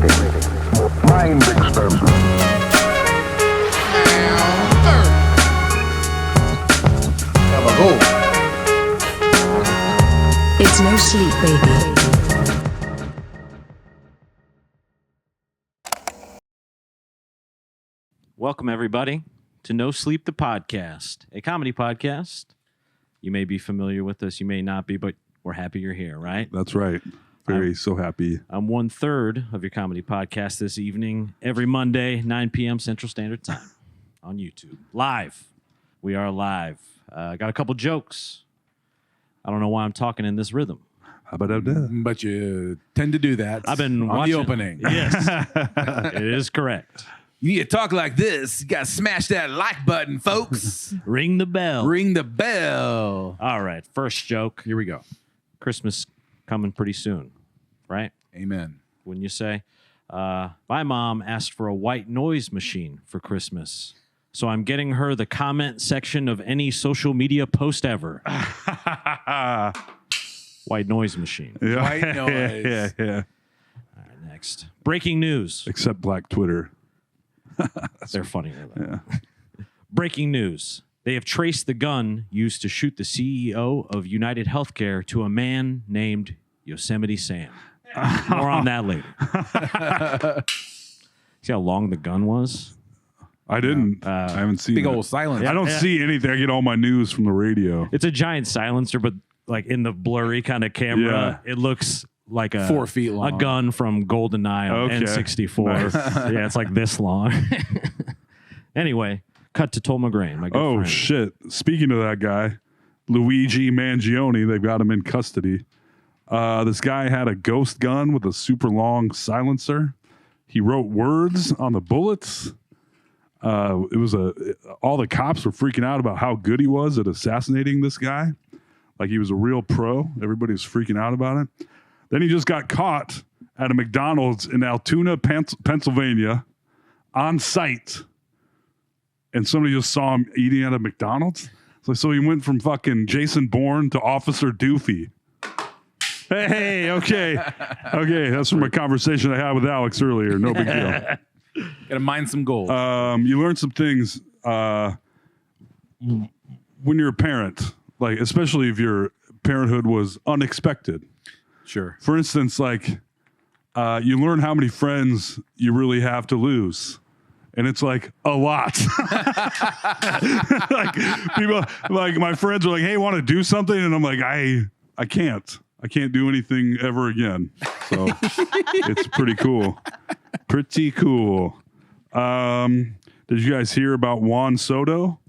Fascinating. Mind experiment. It's no sleep, baby. Welcome, everybody, to No Sleep, the podcast, a comedy podcast. You may be familiar with us, you may not be, but we're happy you're here, right? That's right. So happy. I'm 1/3 of your comedy podcast this evening, every Monday, 9 p.m. Central Standard Time on YouTube. Live. We are live. I got a couple jokes. I don't know why I'm talking in this rhythm. How about that? But you tend to do that. I've been on watching the opening. Yes, it is correct. You need to talk like this. You got to smash that like button, folks. Ring the bell. Ring the bell. All right, first joke. Here we go. Christmas coming pretty soon, right? Amen. Wouldn't you say? My mom asked for a white noise machine for Christmas, so I'm getting her the comment section of any social media post ever. White noise machine. Yeah. White noise. yeah. All right, next. Breaking news. Except Black Twitter. They're funnier, though. Yeah. Breaking news. They have traced the gun used to shoot the CEO of United Healthcare to a man named Yosemite Sam. More on that later. See how long the gun was? I didn't. I haven't seen Big it. old silence. I don't see anything. I get all my news from the radio. It's a giant silencer, but like in the blurry kind of camera, it looks like a 4 feet long. a gun from GoldenEye on Okay. N64. Nice. Yeah, it's like this long. Anyway, cut to Tom McGrain, my good Oh, friend. shit. Speaking of that guy, Luigi Mangione, they've got him in custody. This guy had a ghost gun with a super long silencer. He wrote words on the bullets. All the cops were freaking out about how good he was at assassinating this guy. Like he was a real pro. Everybody was freaking out about it. Then he just got caught at a McDonald's in Altoona, Pennsylvania, on site. And somebody just saw him eating at a McDonald's. So he went from fucking Jason Bourne to Officer Doofy. Hey, okay. Okay, that's from a conversation I had with Alex earlier. No big deal. Got to mine some gold. You learn some things when you're a parent, like especially if your parenthood was unexpected. Sure. For instance, like you learn how many friends you really have to lose. And it's like a lot. Like people, like my friends are like, "Hey, want to do something?" And I'm like, "I can't. I can't do anything ever again." So it's pretty cool. Pretty cool. Did you guys hear about Juan Soto?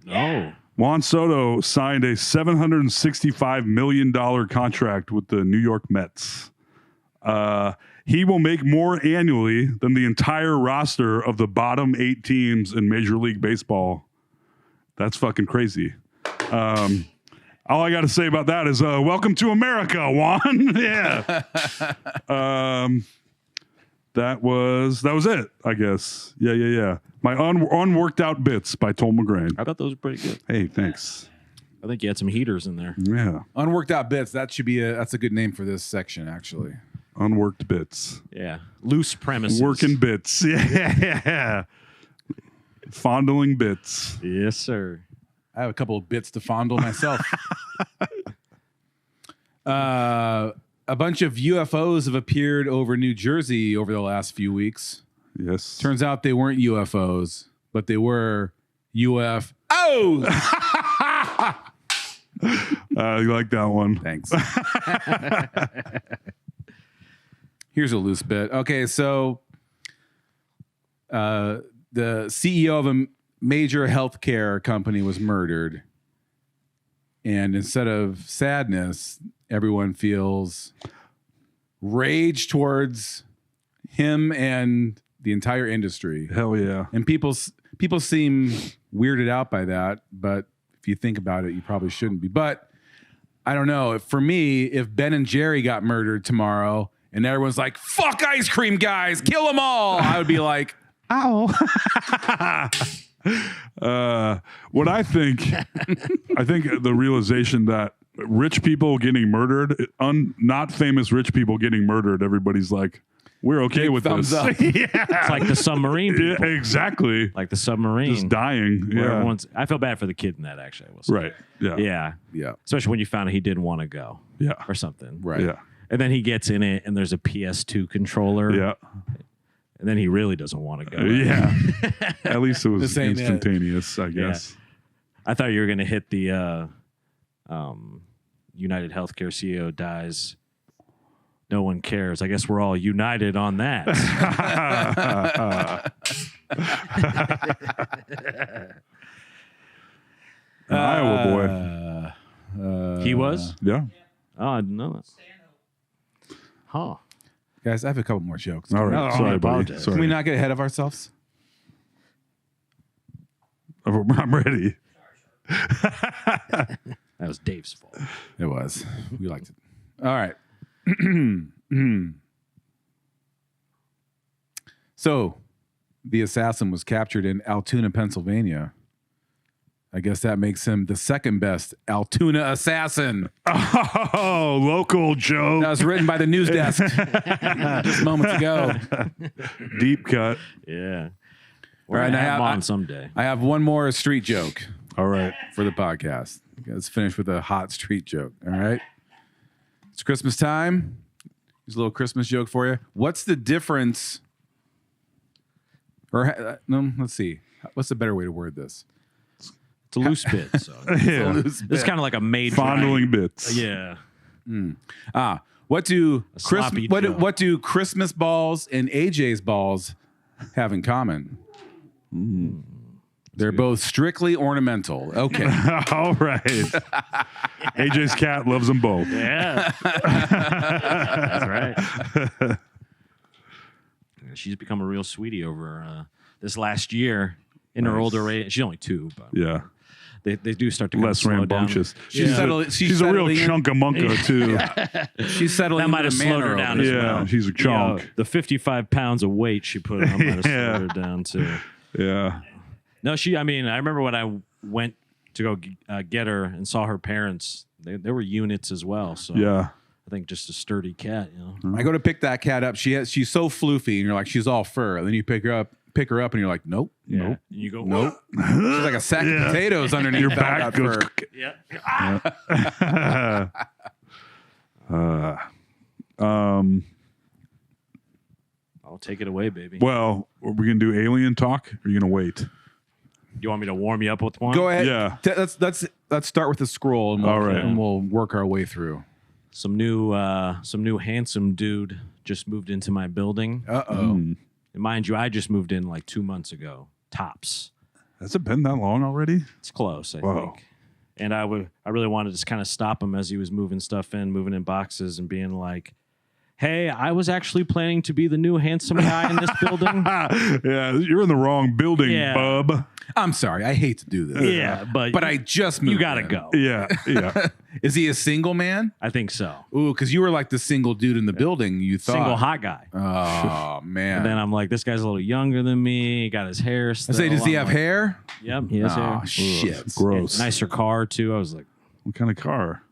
No. Juan Soto signed a $765 million contract with the New York Mets. He will make more annually than the entire roster of the bottom 8 teams in Major League Baseball. That's fucking crazy. All I got to say about that is welcome to America, Juan. Yeah. That was it, I guess. Yeah. My unworked out bits by Tom McGrain. I thought those were pretty good. Hey, thanks. I think you had some heaters in there. Yeah. Unworked out bits. That's a good name for this section, actually. Unworked bits. Yeah. Loose premises. Working bits. Yeah. Fondling bits. Yes, sir. I have a couple of bits to fondle myself. A bunch of UFOs have appeared over New Jersey over the last few weeks. Yes. Turns out they weren't UFOs, but they were UFOs. You like that one. Thanks. Here's a loose bit. Okay, so the CEO of a major healthcare company was murdered. And instead of sadness, everyone feels rage towards him and the entire industry. Hell yeah. And people seem weirded out by that, but if you think about it, you probably shouldn't be. But I don't know. For me, if Ben and Jerry got murdered tomorrow and everyone's like, "Fuck ice cream guys, kill them all," I would be like, "Ow." What I think the realization that rich people getting murdered, not famous rich people getting murdered, everybody's like, We're okay with thumbs this. up. It's like the submarine Yeah, people. exactly. Like the submarine. Just dying. Where Yeah. everyone's, I feel bad for the kid in that, actually. I will say. Right. Yeah. Yeah. Yeah. Especially when you found out he didn't want to go Yeah. or something. Right. Yeah. And then he gets in it and there's a PS2 controller. Yeah. And then he really doesn't want to go. Yeah. At least it was This ain't it. instantaneous, I guess. I thought you were going to hit the United Healthcare CEO dies. No one cares. I guess we're all united on that. Iowa boy. He was? Yeah. Oh, I didn't know that. Huh. Guys, I have a couple more jokes. All right. No, I Sorry, buddy. apologize. Can we Sorry. not get ahead of ourselves? I'm ready. That was Dave's fault. It was. We liked it. All right. So, the assassin was captured in Altoona, Pennsylvania. I guess that makes him the second best Altoona assassin. Oh, local joke. That was written by the news desk just moments ago. Deep cut. Yeah. All We're right, gonna I have have- him on someday. I have one more street joke All right. for the podcast. Let's finish with a hot street joke. All right. It's Christmas time. Here's a little Christmas joke for you. What's the difference? Or no, let's see. What's a better way to word this? It's a loose bit. So Yeah. it's kind of like a made Fondling bits. Yeah. What do sloppy Christmas? joke. What do Christmas balls and AJ's balls have in common? They're both strictly ornamental. Okay. All right. AJ's cat loves them both. Yeah. That's right. She's become a real sweetie over this last year in her Nice. older age. She's only 2, but Yeah. they do start to kind of Less slow rambunctious. down. She's a real chunk of munka, too. She's settling. That might have into slowed her manor down over as there. Yeah, well. she's a chunk. The 55 pounds of weight she put on might have Yeah. slowed her down too. Yeah. No, I mean, I remember when I went to go get her and saw her parents. They were units as well. So Yeah. I think just a sturdy cat, you know. I go to pick that cat up. She's so floofy, and you're like, she's all fur. And then you pick her up, and you're like, nope, Yeah. nope, And you go, nope. She's like a sack of potatoes underneath Your that back goes. fur. Yeah. I'll take it away, baby. Well, are we going to do alien talk? Or are you going to wait? You want me to warm you up with one? Go ahead. Yeah. Let's start with the scroll, and All right. and we'll work our way through. Some new handsome dude just moved into my building. Uh-oh. And mind you, I just moved in like 2 months ago. Tops. Has it been that long already? It's close, I Whoa. think. And I really wanted to just kind of stop him as he was moving stuff in, moving in boxes, and being like, "Hey, I was actually planning to be the new handsome guy in this building." Yeah, you're in the wrong building, Yeah. bub. I'm sorry. I hate to do this. Yeah, but I just moved. you gotta in. go. Yeah, yeah. Is he a single man? I think so. Ooh, because you were like the single dude in the building. You thought Single hot guy. Oh man. And then I'm like, this guy's a little younger than me. He got his hair I still. say, does he I'm have like, hair? Yep, he has Oh hair. shit. Gross. Nicer car too. I was like, What kind of car?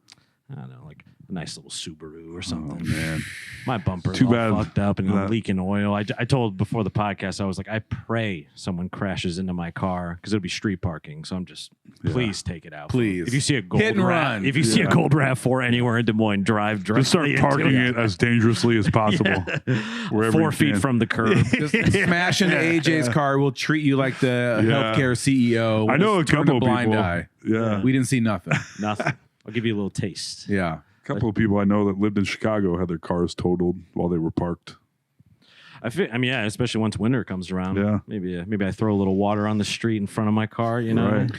I don't know, like a nice little Subaru or something. Man. My bumper's Too all bad fucked up and that- leaking oil. I told before the podcast, I was like, I pray someone crashes into my car because it'll be street parking. So I'm just, please take it out. Please. If you see a gold Hit and run. if you see a gold RAV4 anywhere in Des Moines, drive Just start directly parking into it as dangerously as possible. Wherever 4 you feet can. from the curb. Just smash into AJ's car. We'll treat you like the Yeah. healthcare CEO. I know a Just turn couple of blind people. eye. Yeah. We didn't see nothing. Nothing. I'll give you a little taste. Yeah. A couple of people I know that lived in Chicago had their cars totaled while they were parked. I mean, yeah, especially once winter comes around. Yeah. Maybe I throw a little water on the street in front of my car. You know, Right.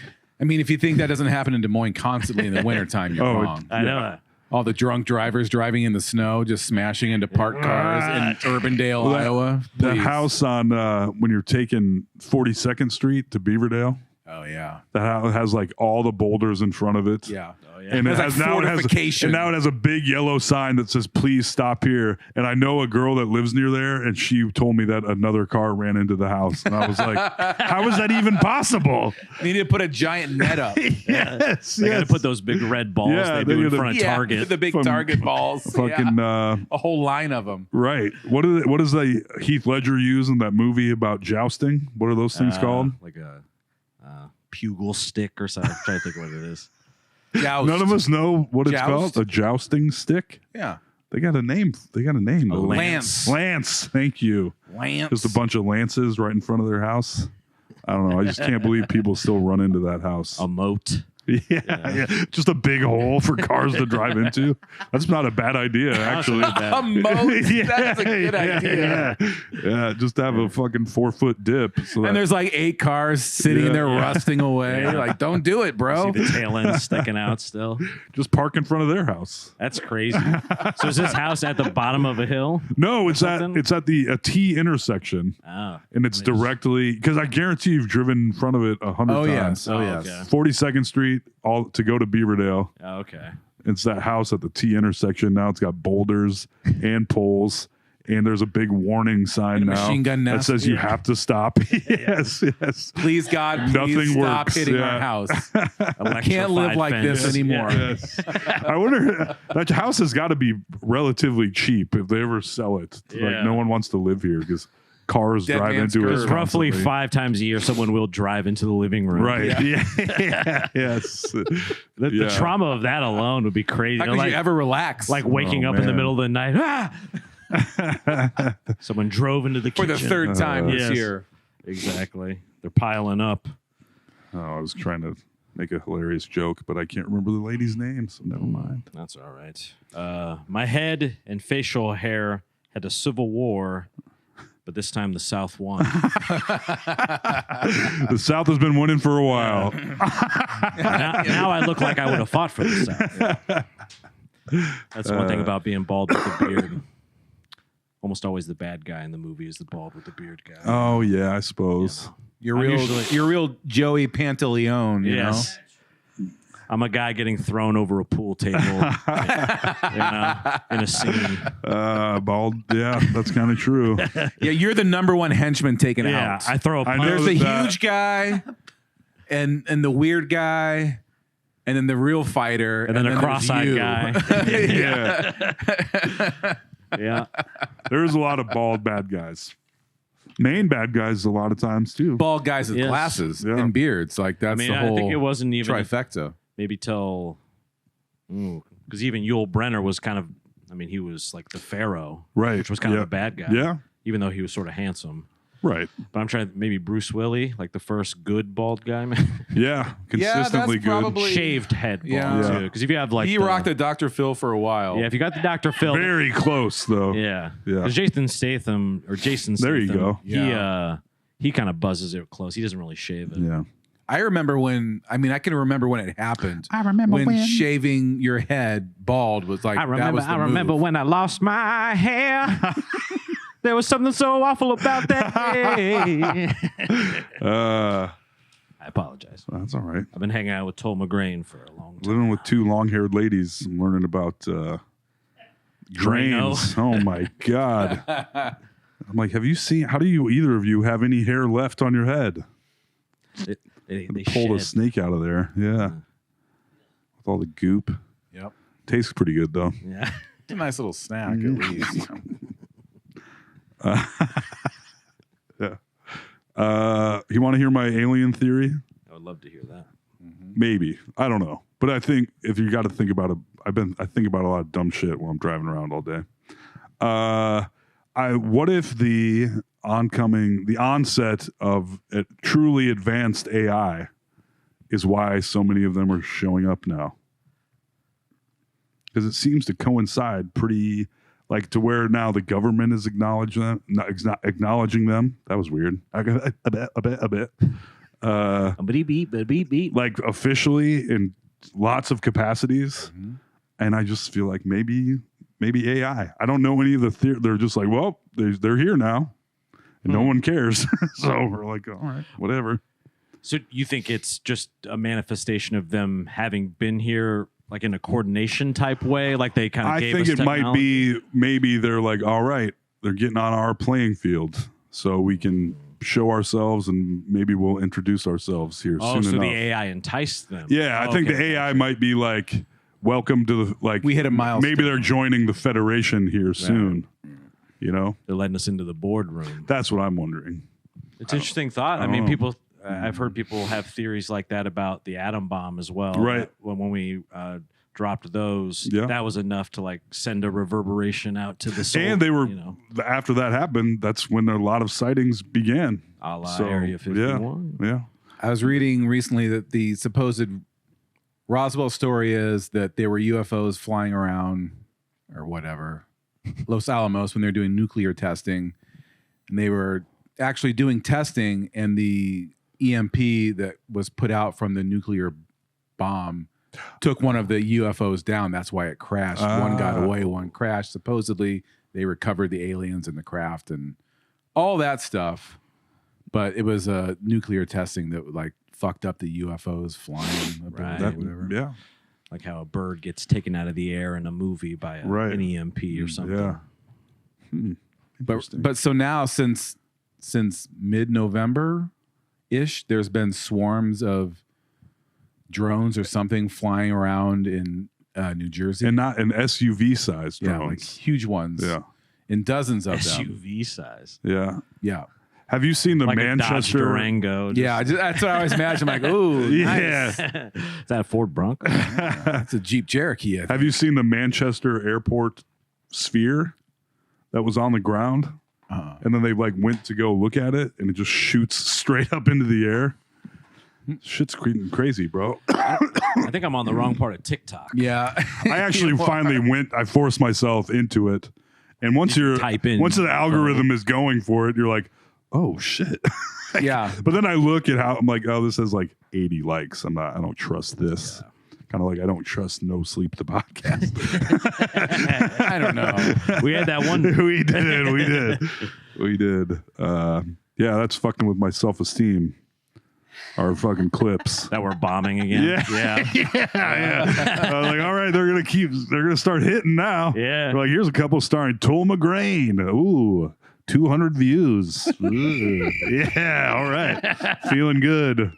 I mean, if you think that doesn't happen in Des Moines constantly in the wintertime, you're Oh, wrong. I know that. All the drunk drivers driving in the snow, just smashing into parked cars in Urbandale, Iowa. That Please. house on when you're taking 42nd Street to Beaverdale, Oh yeah. that has like all the boulders in front of it. Yeah. Oh yeah. And It's like fortification. and now it has a big yellow sign that says "Please stop here." And I know a girl that lives near there, and she told me that another car ran into the house, and I was like, "How is that even possible?" You need to put a giant net up. Yes, They got to put those big red balls they do in front of Target. The big From Target balls. fucking a whole line of them. right. What is the Heath Ledger use in that movie about jousting? What are those things called? Like a pugil stick or something. I'm trying to think what it is. Joust. None of us know what it's Joust? called. A jousting stick. Yeah. They got a name. They got a name. A though. lance. Lance. Thank you. Lance. Just a bunch of lances right in front of their house. I don't know. I just can't believe people still run into that house. A moat. Yeah. Just a big hole for cars to drive into. That's not a bad idea, actually. A moat. Yeah, That's a good idea. Yeah, just have a fucking 4-foot dip. So And there's like 8 cars sitting there rusting away. Yeah. Like, don't do it, bro. See the tail end sticking out still. just park in front of their house. That's crazy. So is this house at the bottom of a hill? No, it's something? at a T intersection, Oh. and it's directly because I guarantee you've driven in front of it 100 Oh, times. yes. Oh, Oh, yes. okay. 42nd Street, all to go to Beaverdale. Oh, okay. It's that house at the T intersection. Now it's got boulders and poles, and there's a big warning sign And a now machine gun that nest. says you have to stop. Yes, yes. Please, God, please Nothing stop works. hitting Yeah. our house. Electrified Can't live like fence. this anymore. Yes. I wonder that house has got to be relatively cheap if they ever sell it. Like Yeah. no one wants to live here because cars Dead drive man's into it. curve. Because roughly constantly. 5 times a year, someone will drive into the living room. Right. Yeah. Yes. The trauma of that alone would be crazy. How You know, could like, you ever relax? like waking Oh, up in the man. middle of the night. Ah! Someone drove into the for kitchen. the third time this Yes. year. Exactly. They're piling up. Oh, I was trying to make a hilarious joke, but I can't remember the lady's name, so never mind. That's all right. My head and facial hair had a civil war, but this time the South won. The South has been winning for a while. now I look like I would have fought for the South. That's one thing about being bald with the beard. Almost always the bad guy in the movie is the bald with the beard guy. Oh yeah, I suppose. You're I'm real, usually- you're real Joey Pantaleone, you Yes. I'm a guy getting thrown over a pool table in a scene. Bald. Yeah, that's kind of true. know? Yeah, you're the number one henchman taken Yeah, out. I throw a I punch. know There's the that- huge guy and the weird guy and then the real fighter and then a there's cross-eyed you. guy. Yeah. Yeah. There's a lot of bald bad guys. Main bad guys a lot of times too. Bald guys with Yes. glasses Yeah. and beards. Like that's I mean, the whole I think it wasn't even trifecta. maybe till because even Yul Brenner was kind of, I mean, he was like the Pharaoh, Right. which was kind Yeah. of a bad guy. Yeah. Even though he was sort of handsome. Right. But I'm trying, maybe Bruce Willis, like the first good bald guy, man. Yeah. Consistently good. probably- Shaved head bald, Yeah. too. Yeah. Because if you have like He the- rocked a Dr. Phil for a while. Yeah, if you got the Dr. Phil. Very close though. Yeah. Yeah. Because Jason Statham, There you go. He kind of buzzes it close. He doesn't really shave it. Yeah. I remember when I can remember when it happened. I remember when. shaving your head bald was like I that was the remember move. when I lost my hair. There was something so awful about that day. I apologize. That's all right. I've been hanging out with Toll McGrain for a long time. Living with 2 long-haired ladies, I'm learning about drains. Oh my god. I'm like, have you seen? How do you either of you have any hair left on your head? They Pull the shed. snake out of there. Yeah. With all the goop. Yep. Tastes pretty good though. Yeah. It's a nice little snack at least. You want to hear my alien theory? I would love to hear that. Maybe. I don't know. But I think if you got to think about it, I think about a lot of dumb shit while I'm driving around all day. What if the onset of a truly advanced AI is why so many of them are showing up now? Because it seems to coincide pretty, like, to where now the government is acknowledging acknowledging them. That was weird. I got a bit. Beep. Like officially in lots of capacities, and I just feel like maybe AI. I don't know any of the they're just like, well, they're here now, and no one cares. So we're like, all right, whatever. So you think it's just a manifestation of them having been here, like in a coordination type way, like they kind of gave us I think it might technology? be maybe they're like, all right, they're getting on our playing field, so we can show ourselves and maybe we'll introduce ourselves here Oh, soon so enough. the AI enticed them. Yeah, I think the Okay, AI gotcha. might be like, welcome to the like. We hit a milestone. Maybe they're joining the Federation here soon. You know, They're letting us into the boardroom. that's what I'm wondering. It's an interesting thought. I I mean, don't know. people. I've heard people have theories like that about the atom bomb as well. Right. That when we dropped those, Yeah. that was enough to like send a reverberation out to the soul. And they were you know, after that happened. That's when a lot of sightings began. a la So, Area 51. Yeah. I was reading recently that the supposed Roswell story is that there were UFOs flying around or whatever, Los Alamos, when they're doing nuclear testing. And they were actually doing testing, and the EMP that was put out from the nuclear bomb took one of the UFOs down. That's why it crashed. One got away, one crashed. Supposedly, they recovered the aliens in the craft and all that stuff. But it was nuclear testing that like fucked up the UFOs flying. Right. That, Whatever. yeah. Like how a bird gets taken out of the air in a movie by Right. an EMP or something. Yeah. But so now since mid-November ish, there's been swarms of drones or something flying around in New Jersey. And not an SUV sized yeah, drones. like huge ones. Yeah. And dozens of them. SUV size. Yeah. Yeah. Have you seen the Like a Dodge Manchester? Durango. Yeah, that's what I always imagine. I'm like, ooh, nice. Yeah. Is that a Ford Bronco? That's a Jeep Cherokee. I think. Have you seen the Manchester Airport sphere that was on the ground? And then they like went to go look at it, and it just shoots straight up into the air. Shit's crazy, bro. I think I'm on the wrong part of TikTok. Yeah. I actually finally went. I forced myself into it, and once You type in once the algorithm is going for it, you're like, oh shit. Yeah. But then I look at how I'm like, oh, this has like 80 likes. I don't trust this. Kind of like I don't trust No Sleep the podcast. I don't know. We had that one. we did. Yeah, that's fucking with my self-esteem. Our fucking clips. That we're bombing again. Yeah. Yeah. I was like, all right, they're gonna start hitting now. Yeah. We're like, here's a couple starring Toll McGrain. Ooh, 200 views. Ooh. Yeah, all right. Feeling good.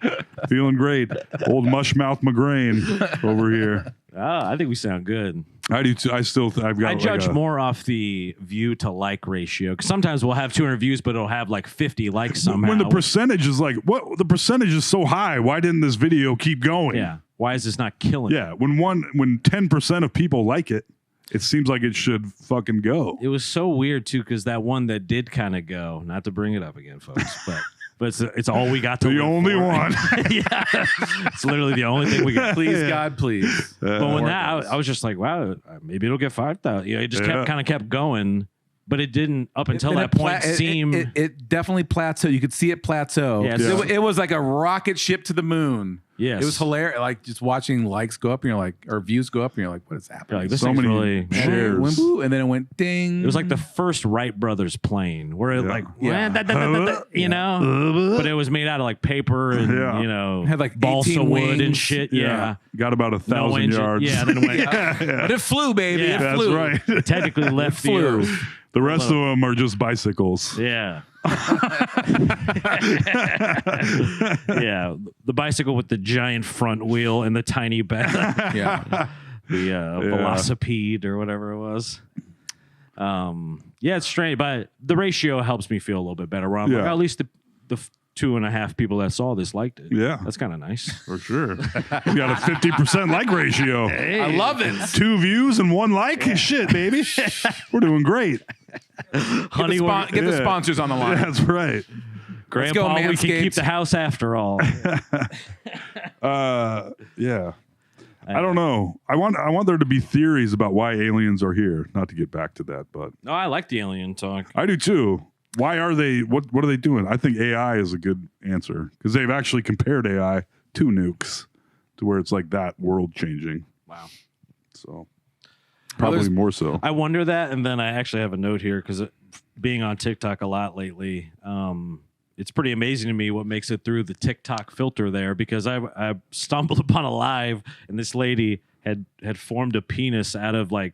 Feeling great. Old Mushmouth McGrain over here. I think we sound good. I do too. I've got I judge more off the view to like ratio, because sometimes we'll have 200 views, but it'll have like 50 likes somehow. when the percentage is like, what? The percentage is so high. Why didn't this video keep going? Yeah. Why is this not killing? Yeah. When 10% of people like it, it seems like it should fucking go. It was so weird too, because that one that did kind of go, not to bring it up again, folks, but it's all we got to The live only for. one. Yeah. It's literally the only thing we got. Please, God, please. But when I was just like, wow, maybe it'll get 5,000. You know, it just kept going, but it didn't up until And that point seem. it definitely plateaued. You could see it plateau. Yeah, Yeah. It was like a rocket ship to the moon. Yes. It was hilarious. Like just watching likes go up, and you're like, or views go up, and you're like, what is You're happening? like, this So thing's many really. And then shares. it went boo, and then it went ding. It was like the first Wright brothers plane, where it Yeah. like, Yeah. you know, but it was made out of like paper and Yeah. you know, Had, like, balsa 18 wood and wings. shit. Yeah, Got about 1,000 engine. yards. Yeah, then it went. but it flew, baby. Yeah. it That's flew. right. It technically left the flew. earth. The rest of them are just bicycles. Yeah. Yeah. The bicycle with the giant front wheel and the tiny back. Yeah. The velocipede or whatever it was. Yeah, it's strange, but the ratio helps me feel a little bit better. Where I'm like, Yeah. at least the 2.5 people that saw this liked it. Yeah. That's kind of nice. For sure. We got a 50% like ratio. I love it. 2 views and 1 like? Shit, baby. We're doing great. Honey, Get the Yeah. sponsors on the line. That's right. Grandpa, Let's go, we can keep Manscaped. the house after all. Yeah. I don't know. I want there to be theories about why aliens are here. Not to get back to that, but No, I like the alien talk. I do too. Why are they? What are they doing? I think AI is a good answer because they've actually compared AI to nukes, to where it's like that world changing. Wow. So probably there's- more so. I wonder that, and then I actually have a note here because being on TikTok a lot lately, it's pretty amazing to me what makes it through the TikTok filter there, because I stumbled upon a live and this lady had formed a penis out of like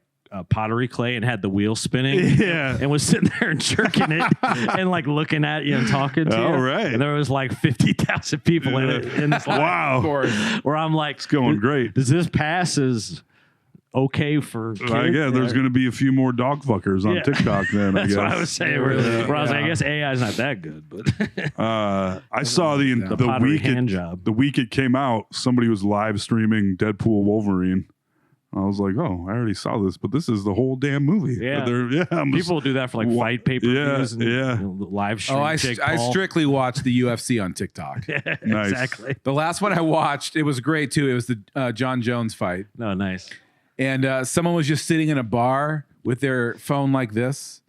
pottery clay and had the wheel spinning, and was sitting there and jerking it and like looking at you and talking to you. All right. And there was like 50,000 people in it. In this live, Wow. where I'm like, It's going great. Does this pass as okay for kids? Yeah, there's going to be a few more dog fuckers on TikTok then, I That's guess. what I was saying. Where I was like, I guess AI is not that good, but I saw the pottery week hand job. the week it came out, somebody was live streaming Deadpool Wolverine. I was like, oh, I already saw this, but this is the whole damn movie. Yeah. I'm just- People do that for like fight pay-per-views and yeah. live stream. Oh, I Jake I Paul. strictly watch the UFC on TikTok. Nice. Exactly. The last one I watched, it was great too. It was the John Jones fight. No, nice. And someone was just sitting in a bar with their phone like this,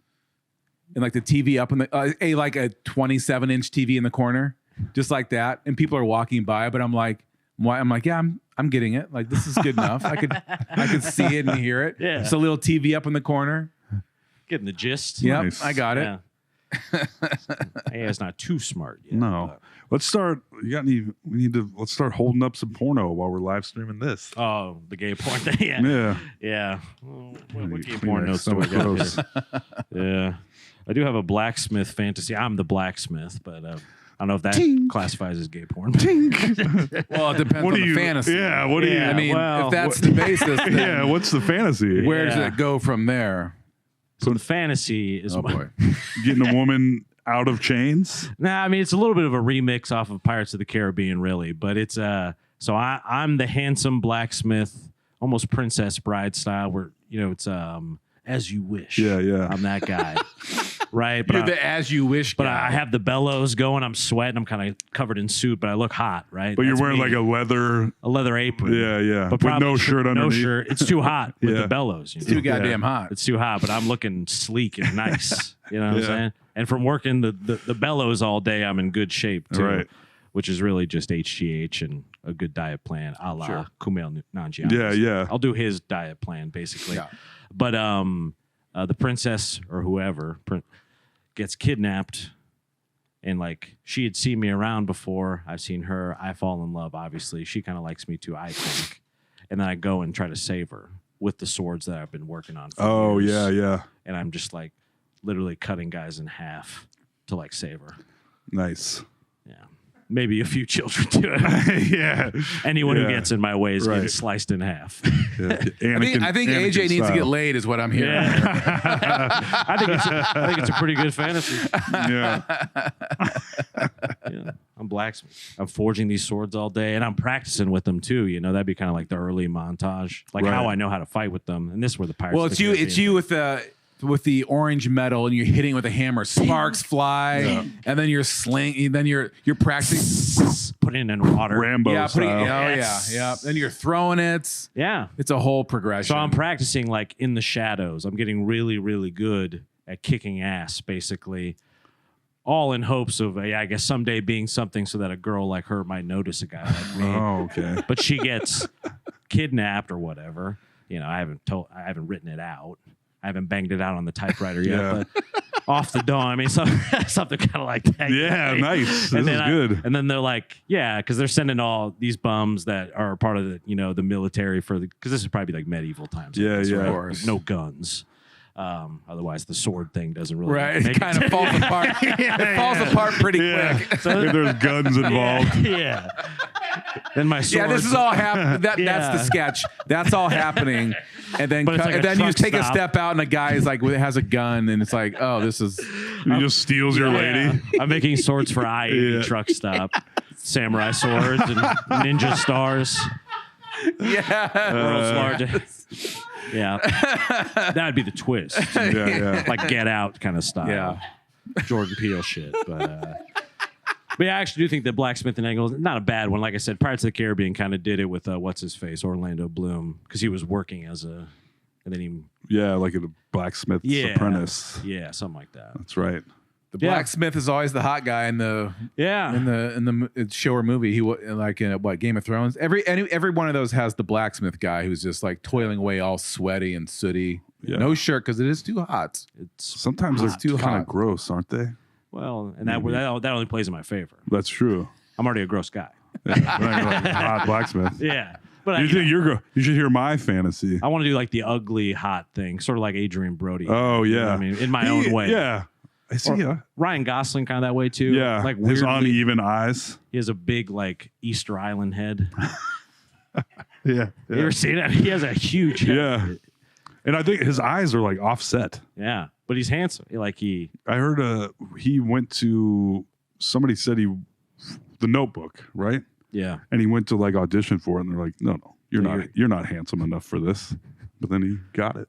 and like the TV up in the like a 27-inch TV in the corner, just like that. And people are walking by, but I'm like, yeah, I'm getting it. Like this is good enough. I could see it and hear it. Yeah. It's a little TV up in the corner. Getting the gist. Yep, Nice. I got it. Yeah. AI's not too smart yet. No. Let's start. Let's start holding up some porno while we're live streaming this. Oh, the gay porn thing. Yeah. Yeah. Yeah. Well, what gay Clean porn that notes do I stomach got gross. here? Yeah. I do have a blacksmith fantasy. I'm the blacksmith, but I don't know if that Tink. classifies as gay porn. Well, it depends on the fantasy. Yeah. What do you? Yeah, I mean, well, if that's the basis, then Yeah. What's the fantasy? where does Yeah. it go from there? So the fantasy is Oh boy. Getting a woman out of chains? Nah, I mean it's a little bit of a remix off of Pirates of the Caribbean, really. But it's so I'm the handsome blacksmith, almost Princess Bride style, where it's as you wish. Yeah, yeah. I'm that guy, right? But You're the as you wish but guy. I have the bellows going. I'm sweating. I'm kind of covered in suit, but I look hot, right? But you're That's wearing me. like a leather apron. Yeah, yeah. But With probably no shirt no underneath. shirt. It's too hot with Yeah. the bellows. Too goddamn hot. It's too hot, but I'm looking sleek and nice. You know what I'm Yeah. saying? And from working the bellows all day, I'm in good shape too. Right. Which is really just HGH and a good diet plan, a la Sure. Kumail Nanjiani. Yeah, yeah. I'll do his diet plan basically. Yeah. But the princess or whoever gets kidnapped, and like she had seen me around before. I've seen her. I fall in love. Obviously, she kind of likes me too, I think. And then I go and try to save her with the swords that I've been working on. For Oh, years. yeah, yeah. And I'm just like literally cutting guys in half to like save her. Nice. Yeah. Maybe a few children too. Yeah. Anyone who Yeah. gets in my way is Right. getting sliced in half. Yeah. I think AJ needs to get laid, is what I'm hearing. Yeah. I think it's a pretty good fantasy. Yeah. Yeah. I'm blacksmith. I'm forging these swords all day, and I'm practicing with them too. That'd be kind of like the early montage, like how Right. I know how to fight with them. And this is where the pirates. Well, it's you with the orange metal, and you're hitting with a hammer. Sparks fly, and then you're then you're practicing. putting in water. Rambo Yeah, style. yeah. Then you're throwing it. Yeah. It's a whole progression. So I'm practicing like in the shadows. I'm getting really, really good at kicking ass, basically. All in hopes of, I guess, someday being something so that a girl like her might notice a guy like me. Oh, okay. But she gets kidnapped or whatever. I haven't written it out. I haven't banged it out on the typewriter yet. Yeah. But off the dome, I mean, something kind of like that. Yeah, nice. This is good. And then they're like, yeah, because they're sending all these bums that are part of the military because this is probably like medieval times. Yeah, like this, yeah. right? Of course. No guns. Otherwise, the sword thing doesn't really right. make It kind of falls apart. It falls apart pretty quick. If there's guns involved. Yeah. Then my sword. Yeah, this is all happening. That's Yeah. the sketch. That's all happening, and then But it's like a you truck take a stop. step out, and a guy is like has a gun, and it's like, oh, this is He just steals your lady. I'm making swords for I-80 Yeah. truck stop. Samurai swords and ninja stars. World's largest. Yeah. That'd be the twist. Yeah, yeah. Like Get Out kind of style. Yeah. Jordan Peele shit. But yeah, I actually do think that Blacksmith and Angle is not a bad one. Like I said, Pirates of the Caribbean kind of did it with what's his face, Orlando Bloom, because he was working as and then he Yeah, like a blacksmith's apprentice. Yeah, something like that. That's right. the Yeah. blacksmith is always the hot guy in the Yeah. in the show or movie. He like in Game of Thrones. Every one of those has the blacksmith guy who's just like toiling away, all sweaty and sooty. Yeah. No shirt because it is too hot. It's Sometimes It's they're too kind hot. of gross, aren't they? Well, and that only plays in my favor. That's true. I'm already a gross guy. Hot blacksmith. Yeah. But You think you should hear my fantasy. I want to do like the ugly hot thing, sort of like Adrian Brody. Oh, You know yeah. what I mean, in my own way. Yeah. I see. Ryan Gosling kind of that way too. Yeah. Like his weirdly, uneven eyes. he has a big like Easter Island head. Yeah. You ever seen that? He has a huge head. Yeah. And I think his eyes are like offset. Yeah. But he's handsome. I heard he went to, somebody said The Notebook, right? Yeah. And he went to like audition for it, and they're like, no, you're not handsome enough for this. But then he got it.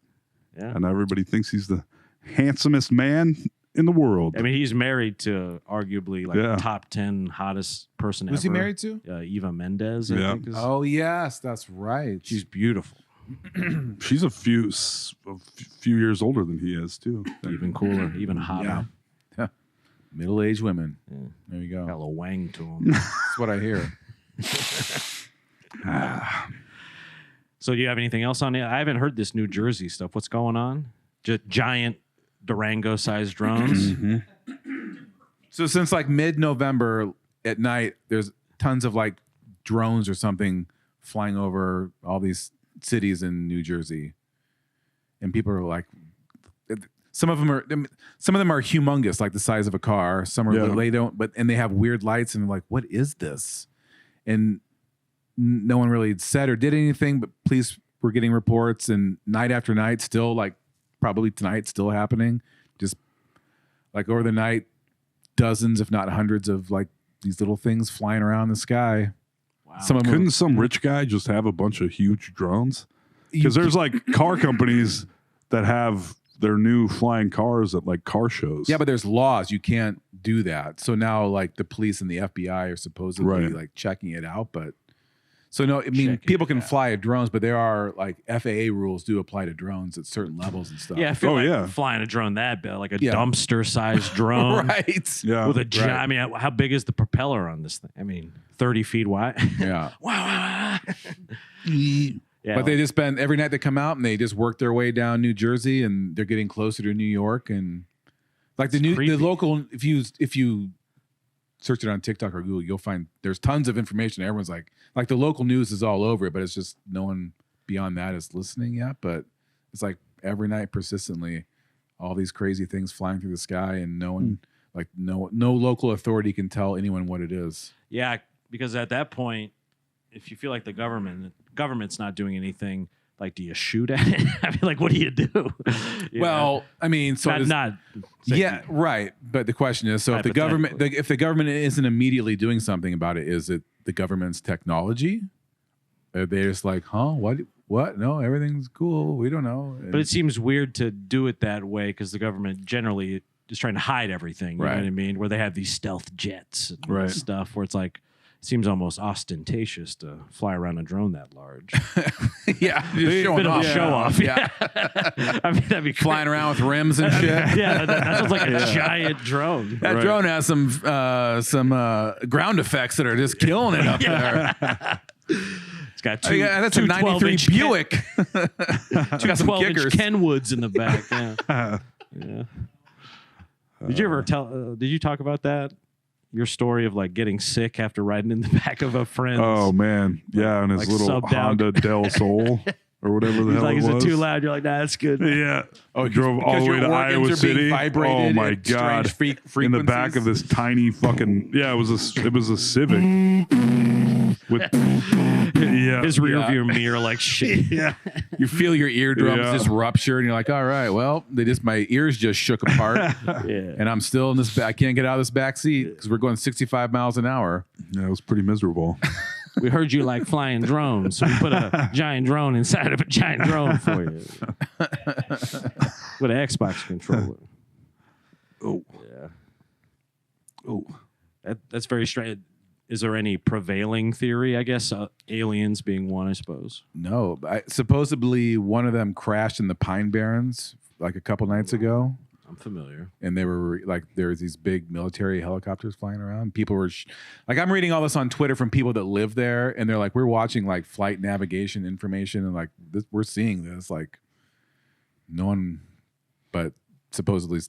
Yeah. And everybody thinks he's the handsomest man in the world. I mean, he's married to arguably like top 10 hottest person ever. Who's he married to? Eva Mendes, I think. Oh, yes, that's right. She's beautiful. She's a few years older than he is, too. Even cooler, even hotter. Yeah. Middle-aged women. Yeah. There you Got a go. little wang to him. That's what I hear. So do you have anything else on it? I haven't heard this New Jersey stuff. What's going on? Just giant Durango-sized drones? So since like mid-November at night, there's tons of like drones or something flying over all these cities in New Jersey, and people are like, some of them are humongous, like the size of a car. Some are they don't, and they have weird lights, and they're like, what is this? And no one really said or did anything, but police were getting reports, and night after night, still like probably tonight, still happening. Just like over the night, dozens, if not hundreds, of like these little things flying around the sky. Wow. Some rich guy just have a bunch of huge drones? Because there's like car companies that have their new flying cars at like car shows. Yeah, but there's laws. You can't do that. So now like the police and the FBI are supposedly like checking it out. But so no, I mean, people can fly drones, but there are like FAA rules do apply to drones at certain levels and stuff. Yeah, I feel like flying a drone that big, like a dumpster-sized drone. Right. Yeah. With a I mean, how big is the propeller on this thing? I mean, 30 feet wide. Yeah. Wow. Yeah, but they just spend every night they come out and they just work their way down New Jersey, and they're getting closer to New York, and like the local, if you search it on TikTok or Google, you'll find there's tons of information. Everyone's like the local news is all over it, but it's just no one beyond that is listening yet. But it's like every night persistently, all these crazy things flying through the sky, and no one no local authority can tell anyone what it is. Yeah, because at that point, if you feel like the government's not doing anything, like, do you shoot at it? I mean, like, what do you do? I mean, so right. But the question is, so if the government isn't immediately doing something about it, is it the government's technology? Are they just like, huh? What? No, everything's cool. We don't know. But it seems weird to do it that way because the government generally is trying to hide everything. You know what I mean? Where they have these stealth jets and stuff where it's like, seems almost ostentatious to fly around a drone that large. Yeah, bit of a show off. Yeah, I mean, that'd be flying around with rims and shit. Yeah, that sounds like a giant drone. That drone has some ground effects that are just killing it up there. It's got two. That's a '93 Buick. It's got 12-inch Kenwoods in the back. Yeah. Did you ever did you talk about that? Your story of like getting sick after riding in the back of a friend's. Oh man, yeah, and his little Honda Del Sol or whatever the hell it was. Is it too loud? You're like, nah, that's good. Yeah. Oh, drove all the way to Iowa City. Oh my god! In the back of this tiny fucking it was a Civic with his rear view mirror like shit. Yeah, you feel your eardrums just rupture, and you're like, all right, well, my ears just shook apart, and I'm still in this. I can't get out of this back seat because we're going 65 miles an hour. Yeah, it was pretty miserable. We heard you like flying drones, so we put a giant drone inside of a giant drone for you with an Xbox controller. Oh, yeah. Oh, that's very strange. Is there any prevailing theory? I guess aliens being one, I suppose. No, supposedly one of them crashed in the Pine Barrens like a couple nights ago. I'm familiar. And they were like, there was these big military helicopters flying around. People were like, I'm reading all this on Twitter from people that live there, and they're like, we're watching like flight navigation information, and like we're seeing this. Like, no one, but supposedly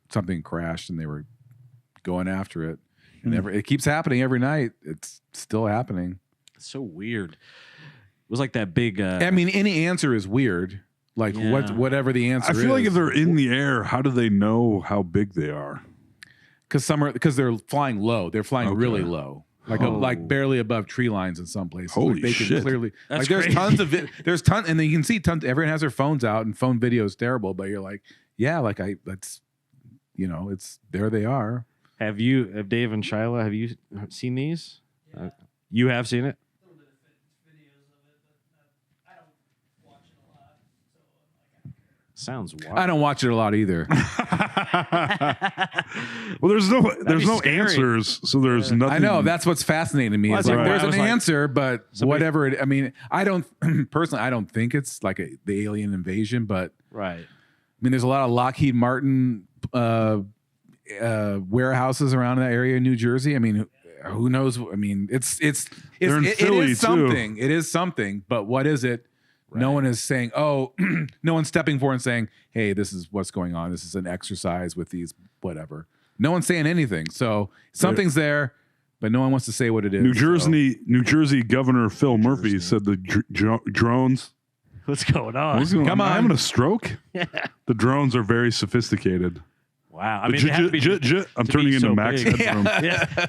something crashed, and they were going after it. And it keeps happening every night. It's still happening. It's so weird. It was like that big. I mean, any answer is weird. Like Yeah. whatever the answer I is. feel like if they're in the air, how do they know how big they are? Because they're flying low. They're flying Okay. really low. Like barely above tree lines in some places. Holy like they shit. can clearly That's like there's crazy. tons of there's tons and then you can see tons everyone has their phones out and phone video is terrible, but you're like, yeah, like it's there they are. Have Dave and Shyla, have you seen these? You have seen it? Sounds wild. I don't watch it a lot either. Well, there's no be scary. answers, so there's nothing. I know that's what's fascinating to me. Well, It's that's like right. there's I an was like- answer, but Somebody- whatever it I mean, I don't personally I don't think it's like the alien invasion, but Right. I mean, there's a lot of Lockheed Martin warehouses around that area in New Jersey. I mean, who knows? I mean, They're in it Philly, is something. It is something, but what is it? No one is saying, oh, no one's stepping forward and saying, hey, this is what's going on. This is an exercise with these whatever. No one's saying anything. So something's there, but no one wants to say what it is. New Jersey Governor Phil Murphy said the drones. What's going on? Come Am on. I having a stroke? The drones are very sophisticated. Wow. I mean, they have to be, I'm to turning be into so Max big. Headroom. Yeah.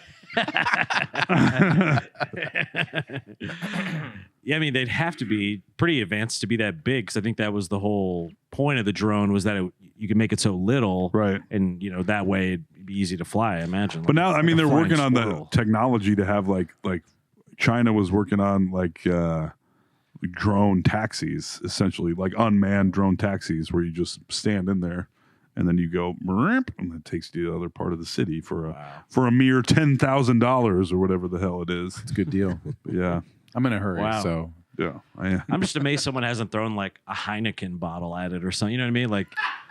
Yeah, I mean, they'd have to be pretty advanced to be that big, because I think that was the whole point of the drone, was that you can make it so little, Right. And that way it'd be easy to fly, I imagine. But now, I mean, they're working on squirrel. the technology to have like China was working on drone taxis, essentially like unmanned drone taxis, where you just stand in there and then you go and it takes you to the other part of the city for a mere $10,000 or whatever the hell it is. It's a good deal. Yeah, I'm in a hurry. Wow. So yeah. I'm just amazed someone hasn't thrown like a Heineken bottle at it or something. You know what I mean? Like,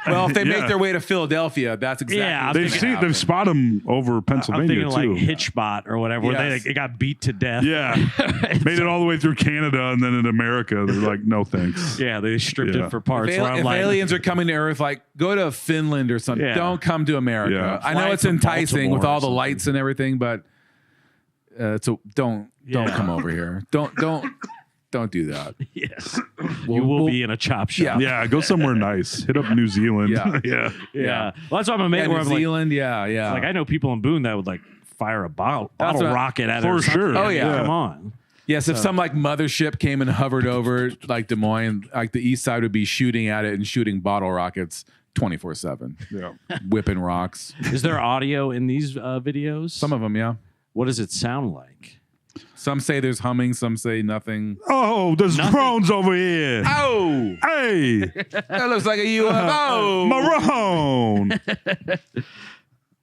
well, if they Yeah. make their way to Philadelphia, that's exactly Yeah, what's I'm gonna thinking- happen. They've spotted them over I'm Pennsylvania thinking too. like Hitchbot or whatever, where Yes. it got beat to death. Yeah, made it all the way through Canada, and then in America, they're like, no thanks. Yeah, they stripped Yeah. it for parts. If, where I'm if like, aliens are coming to Earth, like go to Finland or something. Yeah. Don't come to America. Yeah. I know Fly it's from enticing with Baltimore all or the something. lights and everything, but don't Yeah. come over here. Don't do that. yes, you will be in a chop shop. Yeah, go somewhere nice. Hit up New Zealand. Yeah. yeah. Yeah. Well, that's what I'm amazed. Yeah, where New I'm like, Zealand, yeah. like, I know people in Boone that would like fire a bottle That's what- rocket at it. For or something. sure. Oh, yeah. Come on. Yes, if some like mothership came and hovered over like Des Moines, like the east side would be shooting at it and shooting bottle rockets 24/7, Yeah. whipping rocks. Is there audio in these videos? Some of them, yeah. What does it sound like? Some say there's humming, some say nothing. Oh, there's Nothing. drones over here. Oh, Hey, that looks like a UFO. Maroon.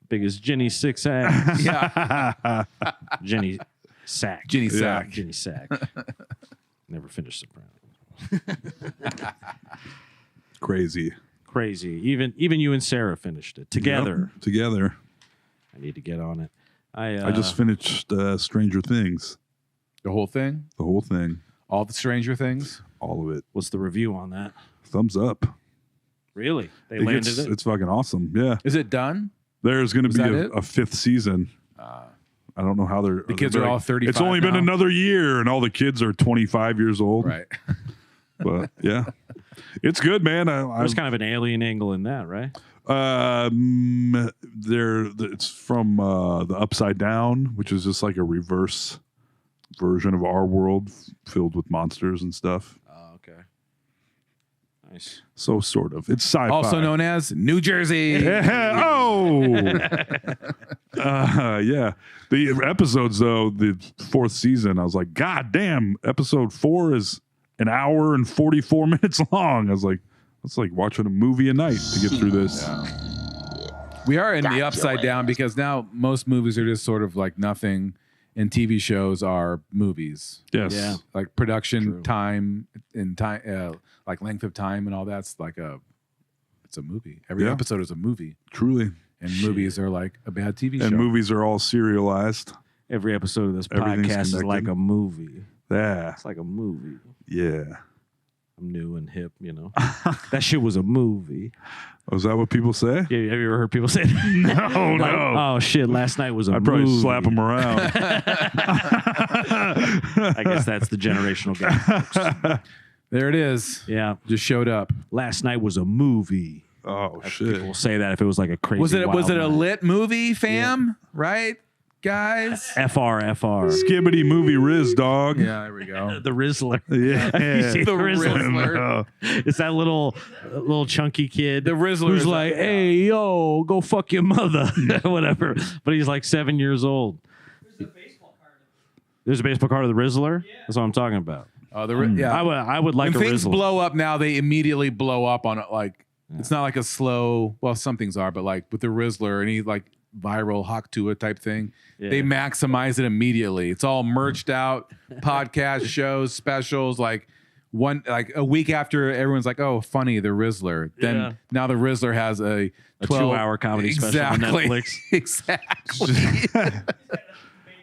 Big as Jenny Six ass. Yeah, Jenny Sack. Ginny Sack. Jenny Sack. Never finished Sopranos. Crazy. Crazy. Even you and Sarah finished it together. Yep, together. I need to get on it. I I just finished Stranger Things. The whole thing, The whole thing. all the Stranger Things. All of it. What's the review on that? Thumbs up. Really? They landed It's, it? it's fucking awesome. Yeah. Is it done? There's going to Was be that a, it? a fifth season. I don't know how they're. The kids are all 35 It's only been now. another year, and all the kids are 25 years old. Right. But yeah, it's good, man. There's kind of an alien angle in that, right? It's from the Upside Down, which is just like a reverse version of our world filled with monsters and stuff. Oh, okay. Nice. So sort of. It's sci-fi. Also known as New Jersey. Yeah. Oh. Yeah. The episodes though, the fourth season, I was like, God damn, episode 4 is an hour and 44 minutes long. I was like, it's like watching a movie a night to get through this. We are in the upside down because now most movies are just sort of like nothing, and TV shows are movies. Yes. Yeah. Like production True. time and time, like length of time and all that's like it's a movie. Every Yeah. episode is a movie, Truly. and movies are like a bad TV And show. movies are all serialized. Every episode of this Everything's podcast is connected. like a movie. Yeah. It's like a movie. Yeah. I'm new and hip, you know. That shit was a movie. Oh, is that what people say? Yeah, have you ever heard people say that? No, Like, no. oh shit, last night was a I'd movie. probably slap them around. I guess that's the generational gap. folks. There it is. Yeah. Just showed up. Last night was a movie. Oh, People shit. will say that if it was like a crazy Was it wild a night. lit movie, fam? Right, guys? FR. Skibbity movie Riz, dog. Yeah, there we go. The Rizzler. Yeah. You see The Rizzler? Rizzler. It's that little chunky kid. The Rizzler who's is like, hey, yo, go fuck your mother. Whatever. But he's like 7 years old. There's a baseball card of the Rizzler? That's what I'm talking about. Oh, yeah. I would like When a things Rizzler. blow up now, they immediately blow up on it. Like it's not like a slow. Well, some things are, but like with the Rizzler, any like viral Hawk Tua type thing, they maximize it immediately. It's all merged out, podcast shows, specials. Like a week after, everyone's like, "Oh, funny, the Rizzler." Then now the Rizzler has a 2-hour comedy special on Netflix. Exactly.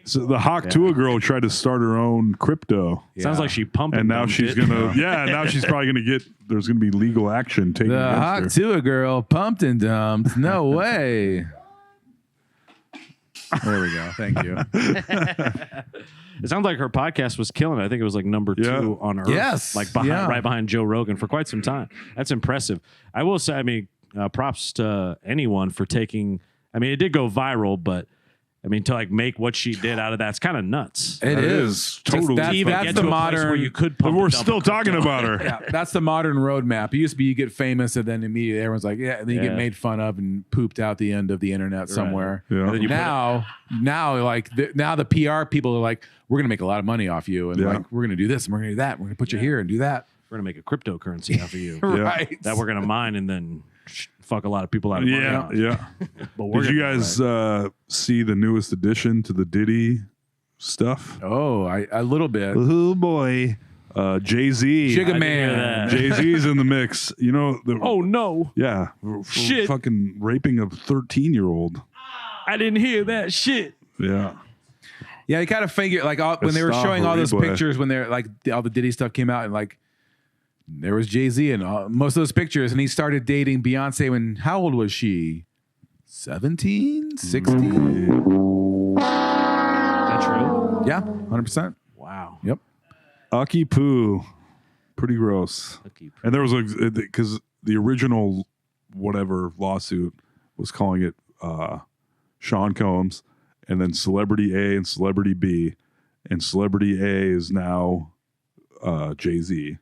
So the Hawk Tua girl tried to start her own crypto. Sounds like she pumped And now she's gonna, now she's probably gonna there's gonna be legal action taken The against Hawk her. Tua girl pumped and dumped. No way. There we go. Thank you. It sounds like her podcast was killing it. I think it was like number 2 on Earth. Yes. Like right behind Joe Rogan for quite some time. That's impressive. I will say, I mean, props to anyone for taking, I mean, it did go viral, but I mean, to like make what she did out of that's kind of nuts. It is totally. That's, To even that's get the to a place modern. where you could But pump we're and dump still a crypto. talking about her. Yeah, that's the modern roadmap. It used to be you get famous and then immediately everyone's like, yeah, and then you get made fun of and pooped out the end of the internet somewhere. Yeah. And then you now the PR people are like, we're gonna make a lot of money off you, and like we're gonna do this and we're gonna do that. We're gonna put you here and do that. We're going to make a cryptocurrency off of you. Right. That we're going to mine and then fuck a lot of people out of money. Yeah, on. yeah. But we're Did you gonna- guys see the newest addition to the Diddy stuff? Oh, a little bit. Oh boy, Jay-Z. Sugar I didn't hear Man. that. Jay-Z's in the mix. You know, Oh, no. yeah, Shit. fucking raping a 13-year-old. I didn't hear that shit. Yeah, Yeah, you kind of figure when they were Stop showing all those replay. pictures when they're like all the Diddy stuff came out and like there was Jay-Z in most of those pictures, and he started dating Beyonce when how old was she? 17, 16? That's true. Yeah, 100%. Wow. Yep. Aki Poo, pretty gross. Aki Poo. And there was because the original whatever lawsuit was calling it Sean Combs, and then Celebrity A and Celebrity B, and Celebrity A is now Jay-Z.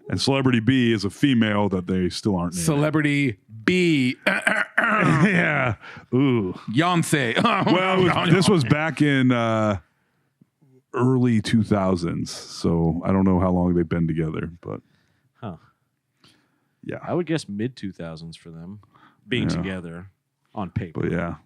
And Celebrity B is a female that they still aren't naming. Celebrity B. Yeah. Ooh. Beyonce. Well, this was back in early 2000s, so I don't know how long they've been together, but Huh. yeah. I would guess mid 2000s for them being together on paper. But yeah.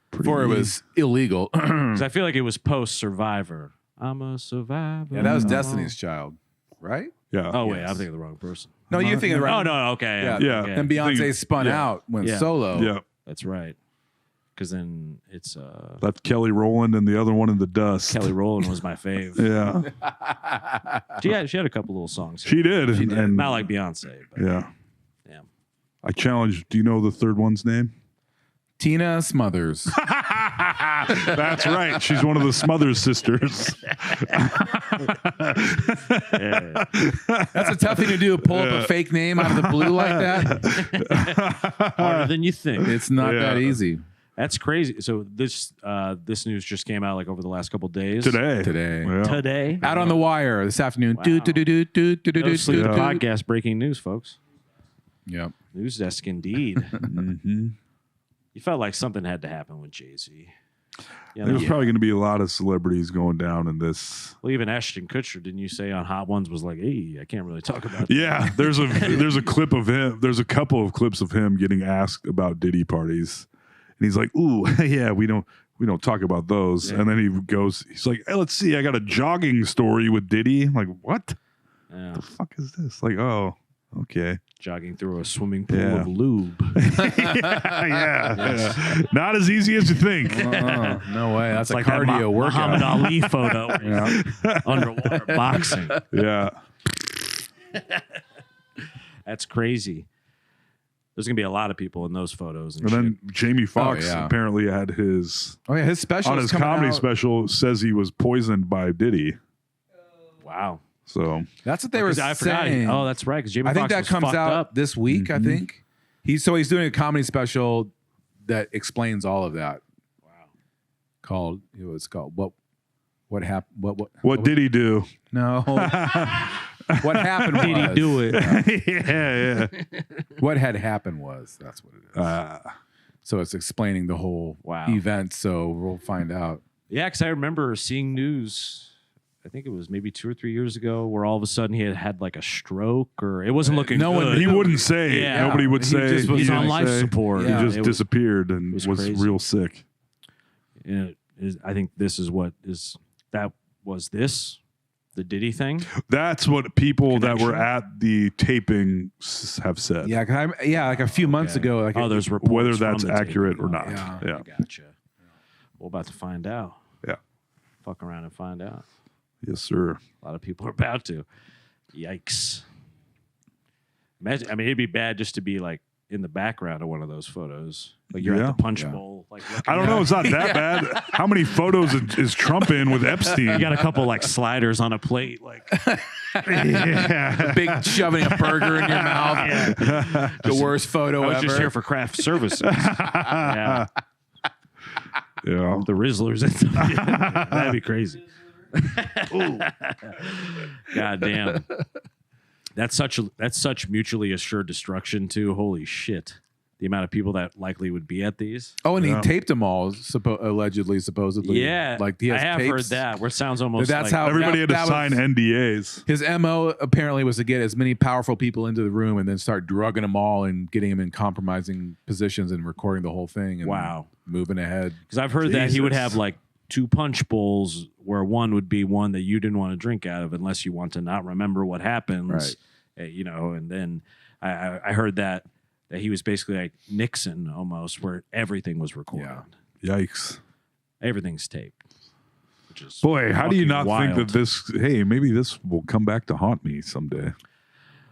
Before it was illegal. Yeah, Because I feel like it was post Survivor. I'm a survivor. that was Destiny's Child, right? Yeah. Oh, wait. I'm thinking of the wrong person. No, you're thinking right. Oh, no. Okay. Yeah. Yeah. Okay. Then Beyonce spun out, went Yeah. solo. Yeah. That's right. Because then it's Left Kelly Rowland and the other one in the dust. Kelly Rowland was my fave. Yeah. She had a couple little songs. She did. She did. And, Not like Beyonce. But yeah. damn. I challenge. Do you know the third one's name? Tina Smothers. That's right. She's one of the Smothers sisters. Yeah. That's a tough thing to do. Pull up a fake name out of the blue like that. Harder than you think. It's not that easy. That's crazy. So this news just came out like over the last couple days. Today. Yeah. Today. Out on the wire this afternoon. Wow. Do, do, do, do, do, do, do, No do, Sleep do, the do. podcast breaking news, folks. Yep. News desk indeed. Mm-hmm. You felt like something had to happen with Jay-Z. You There's know? probably going to be a lot of celebrities going down in this. Well, even Ashton Kutcher, didn't you say on Hot Ones was like, hey, I can't really talk about that. Yeah, there's a clip of him. There's a couple of clips of him getting asked about Diddy parties, and he's like, "Ooh, yeah, we don't talk about those." Yeah. And then he's like, "Hey, let's see, I got a jogging story with Diddy." I'm like, what Yeah. the fuck is this? Like, oh, okay, Jogging through a swimming pool Yeah. of lube. yeah. Not as easy as you think. Oh, no way. That's It's a like that cardio workout. Muhammad Ali photo. Underwater boxing. Yeah, That's crazy. There's gonna be a lot of people in those photos. And then Jamie Foxx yeah. apparently had his his special on his comedy special says he was poisoned by Diddy. Wow. So That's what they were I forgot. saying. Oh, that's right. Because Jamie I think Foxx that was comes fucked out up. this week. I think he's doing a comedy special that explains all of that. Wow. It's called what happened? what did he do? No. What happened was. Did he do it? Yeah. What had happened was. That's what it is. So it's explaining the whole Wow. event. So we'll find out. Yeah, because I remember seeing news. I think it was maybe 2 or 3 years ago, where all of a sudden he had like a stroke, or it wasn't looking no one- good. He wouldn't say. Yeah. Nobody would He say. just was He's on didn't life say. support. Yeah. He just It was- disappeared and was was crazy. real sick. I think this is what is that was this the Diddy thing. That's what people that were Connection? at the taping have said. Yeah. Like a few months Okay. ago. Like There's reports Whether from that's the accurate taping. or not. Yeah. Yeah. I gotcha. We're about to find out. Yeah. Fuck around and find out. Yes, sir. A lot of people are about to. Yikes. Imagine. I mean, it'd be bad just to be like in the background of one of those photos. Like you're Yeah. at the punch Yeah. bowl. Like I don't know. It's not that bad. How many photos is Trump in with Epstein? You got a couple like sliders on a plate. Like yeah. big shoving a burger in your mouth. The worst photo I was ever. just here for craft services. Yeah. Yeah. The Rizzlers. That'd be crazy. God damn. That's such mutually assured destruction too. Holy shit. The amount of people that likely would be at these. Oh, and Yeah. he taped them all, supposedly. Yeah. like he has I have tapes. heard that where it sounds almost That's like how Everybody had to that sign was- NDAs. His MO apparently was to get as many powerful people into the room and then start drugging them all and getting them in compromising positions and recording the whole thing. And Wow. moving ahead. because I've heard that he would Jesus. have like 2 punch bowls where one would be one that you didn't want to drink out of unless you want to not remember what happens. Right. And then I heard that he was basically like Nixon almost, where everything was recorded. Yeah. Yikes. Everything's taped. Which is Boy, how do you fucking not wild. think that this, hey, maybe this will come back to haunt me someday?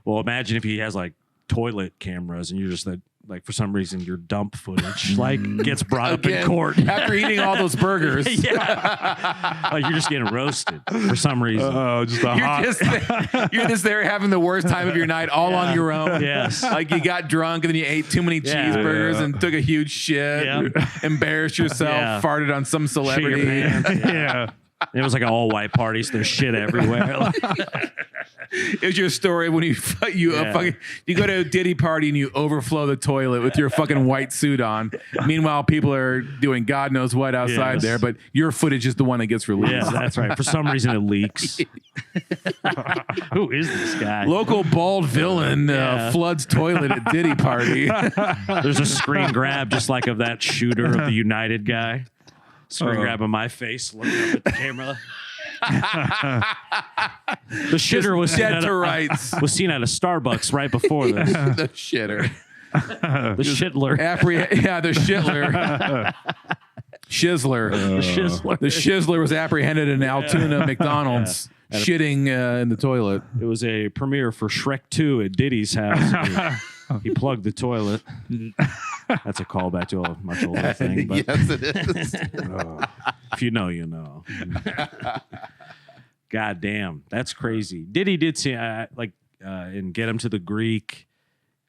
Well, imagine if he has like toilet cameras and you're just like for some reason your dump footage like gets brought up in Again, court. after eating all those burgers. Yeah. Like you're just getting roasted for some reason. Oh, just a hot. You're just there having the worst time of your night all on your own. Yes. Like you got drunk and then you ate too many Yeah. cheeseburgers Yeah. and took a huge shit, Yeah. embarrassed yourself, Yeah. farted on some Shit your celebrity. pants. Yeah. It was like an all-white party, so there's shit everywhere. It was your story when you Yeah. you go to a Diddy party and you overflow the toilet with your fucking white suit on. Meanwhile, people are doing God knows what outside Yes. there, but your footage is the one that gets released. Yeah, that's right. For some reason, it leaks. Who is this guy? Local bald villain Yeah. floods toilet at Diddy party. There's a screen grab just like of that shooter of the United guy. Screen grab of my face looking up at the camera. The shitter was seen, Dead at to a, rights. was seen at a Starbucks right before this. The shitter. The shitler. The Shizzler. Shizzler. The shizzler. The Shizzler was apprehended in Altoona McDonald's, shitting in the toilet. It was a premiere for Shrek 2 at Diddy's house. He plugged the toilet. That's a callback to a much older thing. But Yes, it is. if you know, you know. God damn. That's crazy. Diddy did see, and Get Him to the Greek,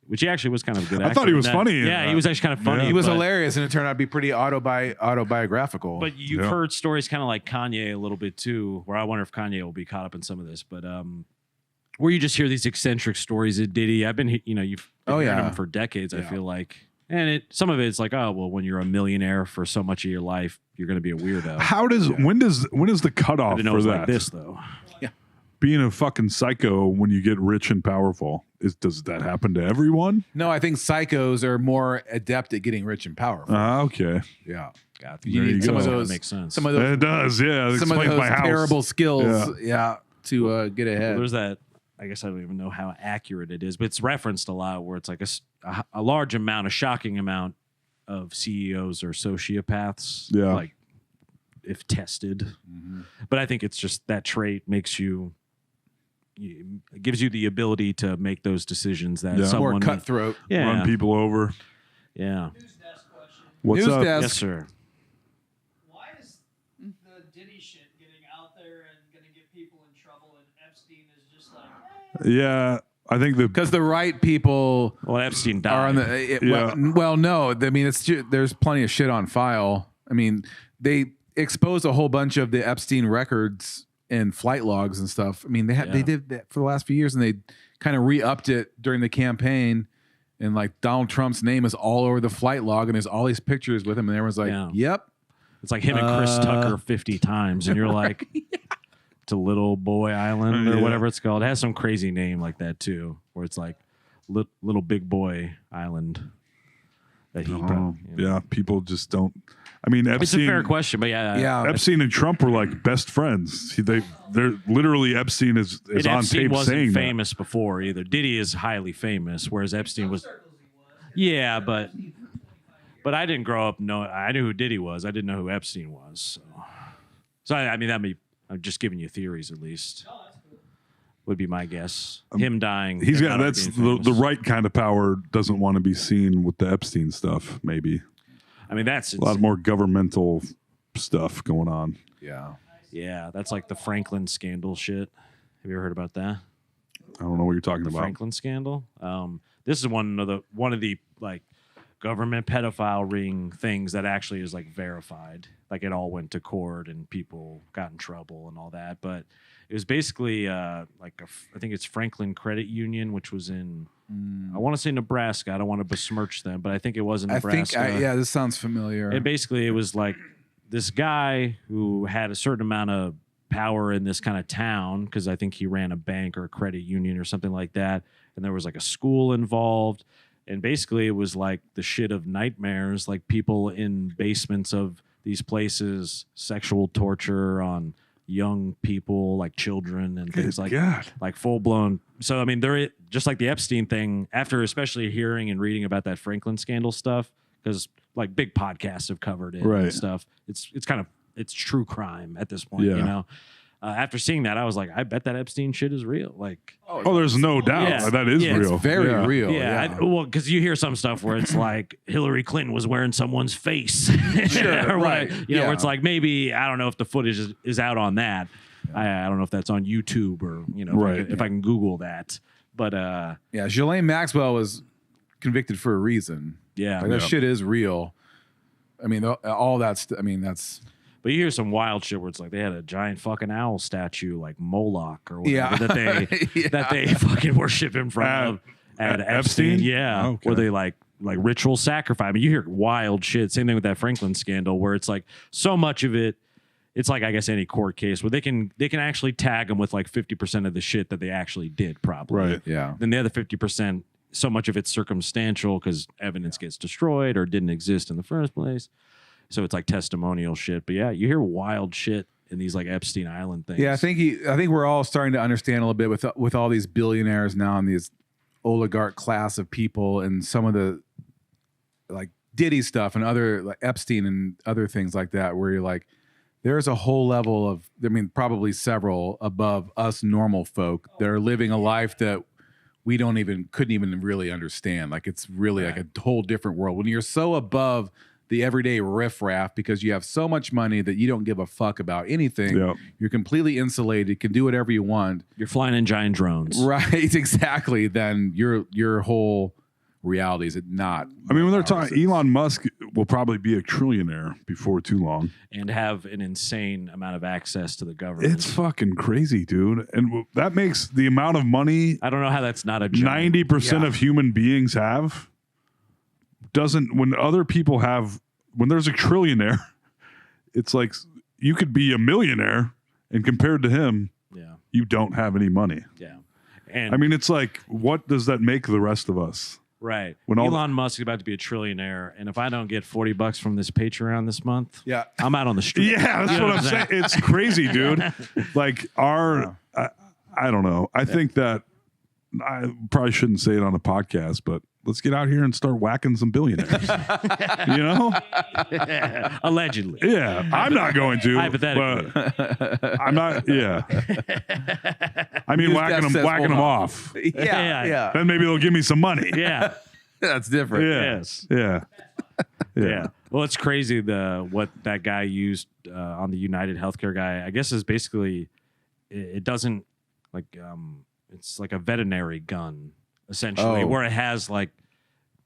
which he actually was kind of a good I actor thought he in was that. funny in Yeah, that. he was actually kind of funny. Yeah. He was but- hilarious, and it turned out to be pretty autobiographical. But you've Yeah. heard stories kind of like Kanye a little bit too, where I wonder if Kanye will be caught up in some of this. But where you just hear these eccentric stories of Diddy. I've been, you've been hearing yeah. him for decades. I Yeah. feel like, and some of it's like, oh well, when you're a millionaire for so much of your life, you're going to be a weirdo. When is the I cutoff didn't know for it was that? like this though. Being a fucking psycho when you get rich and powerful, does that happen to everyone? no, I think psychos are more adept at getting rich and powerful. Okay. Yeah, God, you There need you some go. of that those. makes sense. Some of those. It does, yeah. It Some of explains those my house. terrible skills. Yeah. Yeah, to get Well, ahead. there's that. I guess I don't even know how accurate it is, but it's referenced a lot where it's like a large amount, a shocking amount of CEOs are sociopaths. Yeah. Like if tested. But I think it's just that trait makes you it gives you the ability to make those decisions that Yeah. someone More cutthroat. Yeah, Run people over. yeah. News desk question. What's News up? desk. Yes, sir. Why is the Diddy shit getting out there and going to get people in trouble, and Epstein is just like, Yeah, I think Because the right people Well, Epstein died. are on the. Yeah. Well, no. I mean, there's plenty of shit on file. I mean, they exposed a whole bunch of the Epstein records and flight logs and stuff. I mean, they did that for the last few years, and they kind of re-upped it during the campaign. And like Donald Trump's name is all over the flight log, and there's all these pictures with him, and everyone's like, Yeah. "Yep, It's like him and Chris Tucker 50 times, and you're like, it's a Little Boy Island or Yeah. whatever it's called. It has some crazy name like that too, where it's like Little Big Boy Island. That he, yeah, people just don't. I mean, It's a Epstein. fair question, but yeah, yeah." Epstein and Trump were like best friends. They're literally Epstein is And on Epstein tape wasn't saying famous before either. Diddy is highly famous, whereas Epstein was. Yeah, but I didn't grow up. I knew who Diddy was. I didn't know who Epstein was. So I mean, I'm just giving you theories at least. Would be my guess. Him dying. that. He's and got not that's being the famous. right kind of power. Doesn't want to be seen with the Epstein stuff. Maybe I mean, that's a lot more governmental stuff going on. Yeah. yeah, that's like the Franklin scandal shit. Have you ever heard about that? I don't know what you're talking The about. Franklin scandal. This is one of the like government pedophile ring things that actually is like verified. Like it all went to court and people got in trouble and all that. But it was basically I think it's Franklin Credit Union, which was in I want to say Nebraska. I don't want to besmirch them, but I think it was in I Nebraska. think, yeah, this sounds familiar. And basically, it was like this guy who had a certain amount of power in this kind of town because I think he ran a bank or a credit union or something like that. And there was like a school involved. And basically, it was like the shit of nightmares, like people in basements of these places, sexual torture on young people, like children and things like God. like full blown. So I mean, there just like the Epstein thing. After especially hearing and reading about that Franklin scandal stuff, because like big podcasts have covered it Right. and stuff. It's kind of it's true crime at this point, Yeah. you know. After seeing that, I was like, I bet that Epstein shit is real. Like, Oh, there's no doubt Yeah. that is Yeah, it's real. Very Yeah. real. yeah, well, because you hear some stuff where it's like Hillary Clinton was wearing someone's face, Sure, or right, where yeah. it's like maybe I don't know if the footage is out on that. I don't know if that's on YouTube or Right. if I can Google that. But Yeah. Ghislaine Maxwell was convicted for a reason. yeah, Like, that shit is real. I mean, all that's. I mean, that's. But you hear some wild shit where it's like they had a giant fucking owl statue like Moloch or whatever Yeah. that they fucking worship in front of at Epstein. Epstein? Yeah, Okay. where they like ritual sacrifice. I mean, you hear wild shit. Same thing with that Franklin scandal where it's like so much of it. It's like I guess any court case where they can actually tag them with like 50% of the shit that they actually did probably. Right. Yeah. Then the other 50%, so much of it's circumstantial because evidence gets destroyed or didn't exist in the first place. So it's like testimonial shit. But yeah, you hear wild shit in these like Epstein Island things. Yeah, I think we're all starting to understand a little bit with all these billionaires now and these oligarch class of people and some of the like Diddy stuff and other like Epstein and other things like that, where you're like, there's a whole level of, I mean, probably several above us normal folk that are living a life that we couldn't even really understand. Like it's really like a whole different world when you're so above the everyday riffraff because you have so much money that you don't give a fuck about anything. Yep. You're completely insulated, can do whatever you want. You're flying in giant drones. Right, exactly. Then your whole reality is not. I mean, when they're talking, Elon Musk will probably be a trillionaire before too long. And have an insane amount of access to the government. It's fucking crazy, dude. And that makes the amount of money I don't know how that's not a joke. 90% of human beings have when other people have, when there's a trillionaire, it's like you could be a millionaire and compared to him, Yeah. you don't have any money. Yeah. And I mean, it's like, what does that make the rest of us? right. when all Elon Musk is about to be a trillionaire, and if I don't get $40 from this Patreon this month, Yeah. I'm out on the street. Yeah, that's You know what I'm saying. It's crazy, dude. Like I don't know. I think that I probably shouldn't say it on a podcast, but let's get out here and start whacking some billionaires. You know? Allegedly. Yeah, I'm not going to. Hypothetically. But I'm not. Yeah. I mean, Use whacking that them cesspool. off. Yeah. Then maybe they'll give me some money. Yeah. That's different. Yeah. Yes. Yeah. Yeah. Well, it's crazy what that guy used on the United Healthcare guy. I guess is basically it doesn't like it's like a veterinary gun essentially, Oh. where it has like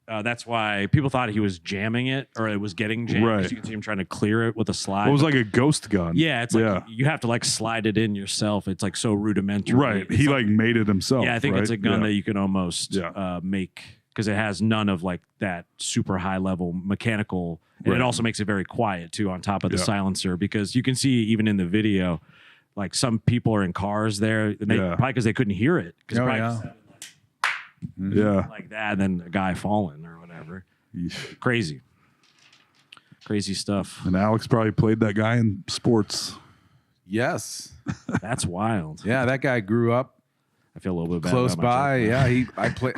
that's why people thought he was jamming it or it was getting jammed. 'Cause Right. You can see him trying to clear it with a slide. It was like a ghost gun. yeah, it's like you have to like slide it in yourself. It's like so rudimentary. Right. It's He like made it himself. yeah, I think it's a right? gun Yeah. that you can almost make because it has none of like that super high level mechanical, and Right. it also makes it very quiet too on top of the Yeah. silencer because you can see even in the video, like some people are in cars there, and they probably because they couldn't hear it because Oh, yeah. Yeah. like that, and then a guy falling or whatever. Yeesh. Crazy stuff. And Alex probably played that guy in sports. Yes. That's wild. Yeah, that guy grew up I feel a little bit bad close about by. myself.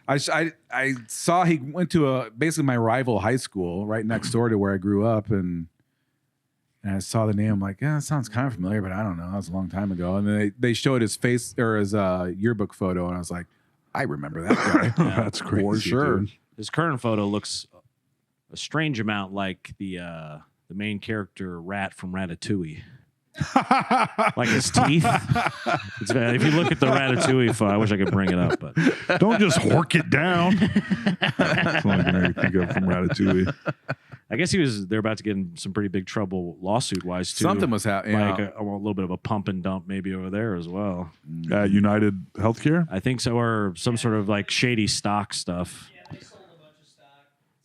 Yeah, I saw he went to basically my rival high school right next door to where I grew up, and I saw the name. I'm like, yeah, that sounds kind of familiar, but I don't know. That was a long time ago. And then they showed his face or his yearbook photo, and I was like, I remember that guy. That's crazy. For sure. dude. His current photo looks a strange amount like the main character Rat from Ratatouille. Like his teeth. It's bad. If you look at the Ratatouille photo, I wish I could bring it up, but Don't just hork it down. That's the only thing I can think of from Ratatouille. I guess they're about to get in some pretty big trouble lawsuit wise too. Something was happening. like a little bit of a pump and dump maybe over there as well. At United Healthcare? I think so, or some sort of like shady stock stuff. Yeah, they sold a bunch of stock.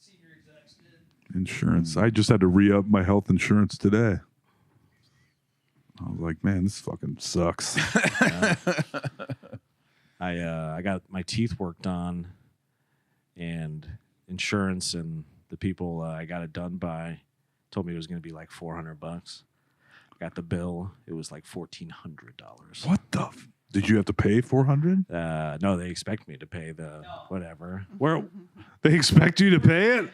Senior execs did. Insurance. I just had to re-up my health insurance today. I was like, man, this fucking sucks. I got my teeth worked on, and insurance and the people I got it done by told me it was going to be like $400. Got the bill; it was like $1,400. What the? Did you have to pay $400? No, they expect me to pay the whatever. Where? They expect you to pay it?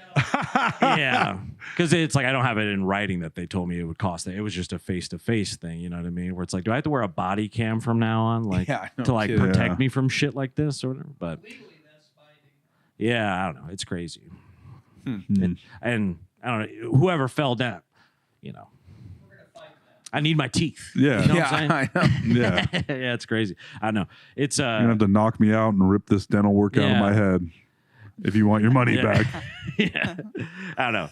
Yeah, because it's like I don't have it in writing that they told me it would cost. It was just a face-to-face thing. You know what I mean? Where it's like, do I have to wear a body cam from now on, like Yeah, no to like kidding. protect Yeah. me from shit like this or whatever? But Legally, that's binding. yeah, I don't know. It's crazy. Hmm. And I don't know. Whoever fell down, you know, We're going to fight that. I need my teeth. Yeah. You know Yeah, what I'm saying? I know. Yeah. Yeah, it's crazy. I know. It's You're gonna have to knock me out and rip this dental work out of Yeah. my head if you want your money Yeah. back. yeah. I don't know. Hilarious.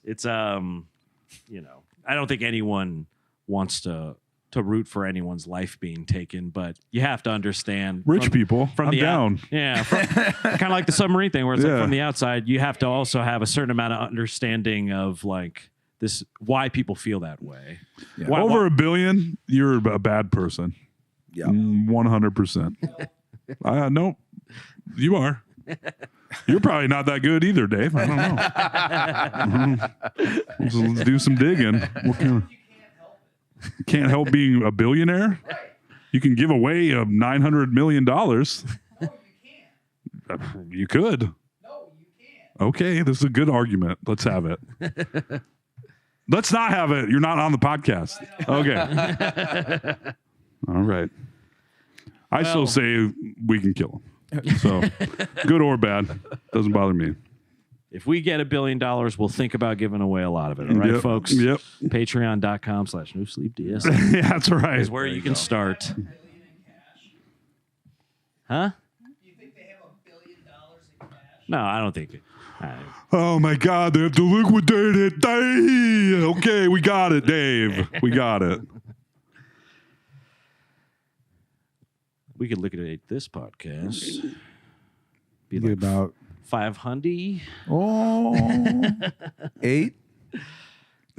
It's you know, I don't think anyone wants to root for anyone's life being taken, but you have to understand Rich people, from I'm the down. yeah, kind of like the submarine thing, where it's like Yeah. from the outside, you have to also have a certain amount of understanding of like this, why people feel that way. Yeah. Why- Over $1 billion, you're a bad person. Yeah. 100%. Nope, you are. You're probably not that good either, Dave. I don't know. Let's do some digging. What kind of- You can't help it. can't help being a billionaire? Right. You can give away $900 million. No, you can't. You could. No, you can't. Okay, this is a good argument. Let's have it. Let's not have it. You're not on the podcast. Okay. All right. I still Well- say we can kill him. So, good or bad, doesn't bother me. If we get $1 billion, we'll think about giving away a lot of it. All right, Yep. folks? Yep. Patreon.com/NoSleepDS Yeah, that's right. is where you can start. Are they in cash? Huh? Do you think they have $1 billion in cash? No, I don't think it. Oh my God, they have to liquidate it. Dave. Okay, we got it, Dave. We got it. We could liquidate this podcast. Be Get like about 500. $8,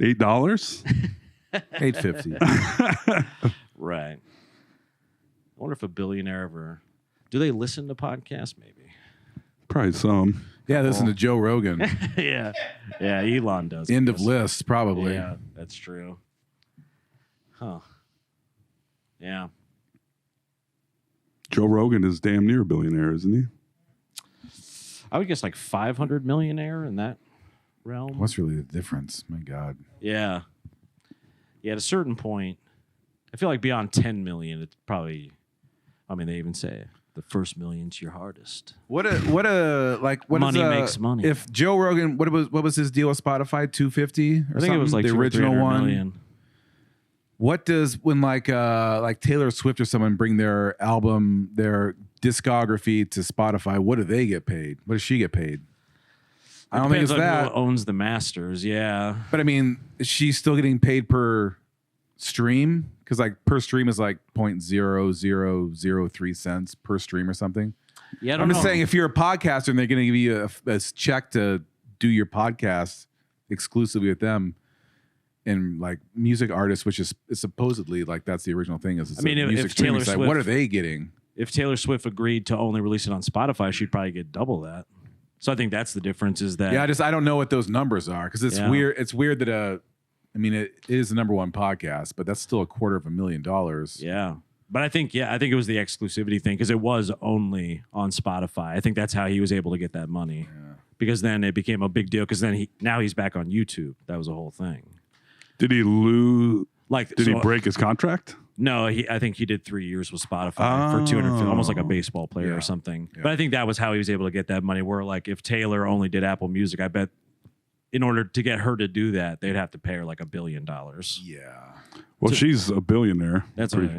$8? $8.50. Right. I wonder if a billionaire ever. Do they listen to podcasts? Maybe. Probably some. Yeah, listen to Joe Rogan. Yeah. Yeah, Elon does. End of Yes. list, probably. Yeah, that's true. Huh. Yeah. Joe Rogan is damn near a billionaire, isn't he? I would guess like 500 millionaire in that realm. What's really the difference? My God. Yeah. Yeah, at a certain point, I feel like beyond 10 million, it's probably, I mean, they even say the first million's your hardest. What Money makes money. If Joe Rogan, what was his deal with Spotify? 250 or I think it was like the 200 or original 300 one. million. What does when like Taylor Swift or someone bring their album, their discography to Spotify? What do they get paid? What does she get paid? I don't think it's Depends on that. who owns the masters. Yeah. But I mean, is she still getting paid per stream? Because like per stream is like 0.0003 cents per stream or something. Yeah, I don't I'm know. just saying, if you're a podcaster and they're going to give you a check to do your podcast exclusively with them, and like music artists, which is supposedly like that's the original thing. Is I mean, music if streaming Taylor site, Swift, what are they getting? If Taylor Swift agreed to only release it on Spotify, she'd probably get double that. So I think that's the difference. Is that I don't know what those numbers are because it's weird. It's weird that it is the number one podcast, but that's still $250,000. Yeah. But I think it was the exclusivity thing because it was only on Spotify. I think that's how he was able to get that money because then it became a big deal because then now he's back on YouTube. That was the whole thing. Did he lose? Did he so- break his contract? No, I think he did 3 years with Spotify for 250, almost like a baseball player or something. Yeah. But I think that was how he was able to get that money. Where like if Taylor only did Apple Music, I bet in order to get her to do that, they'd have to pay her like $1 billion. Yeah. Well, she's a billionaire. That's Pretty-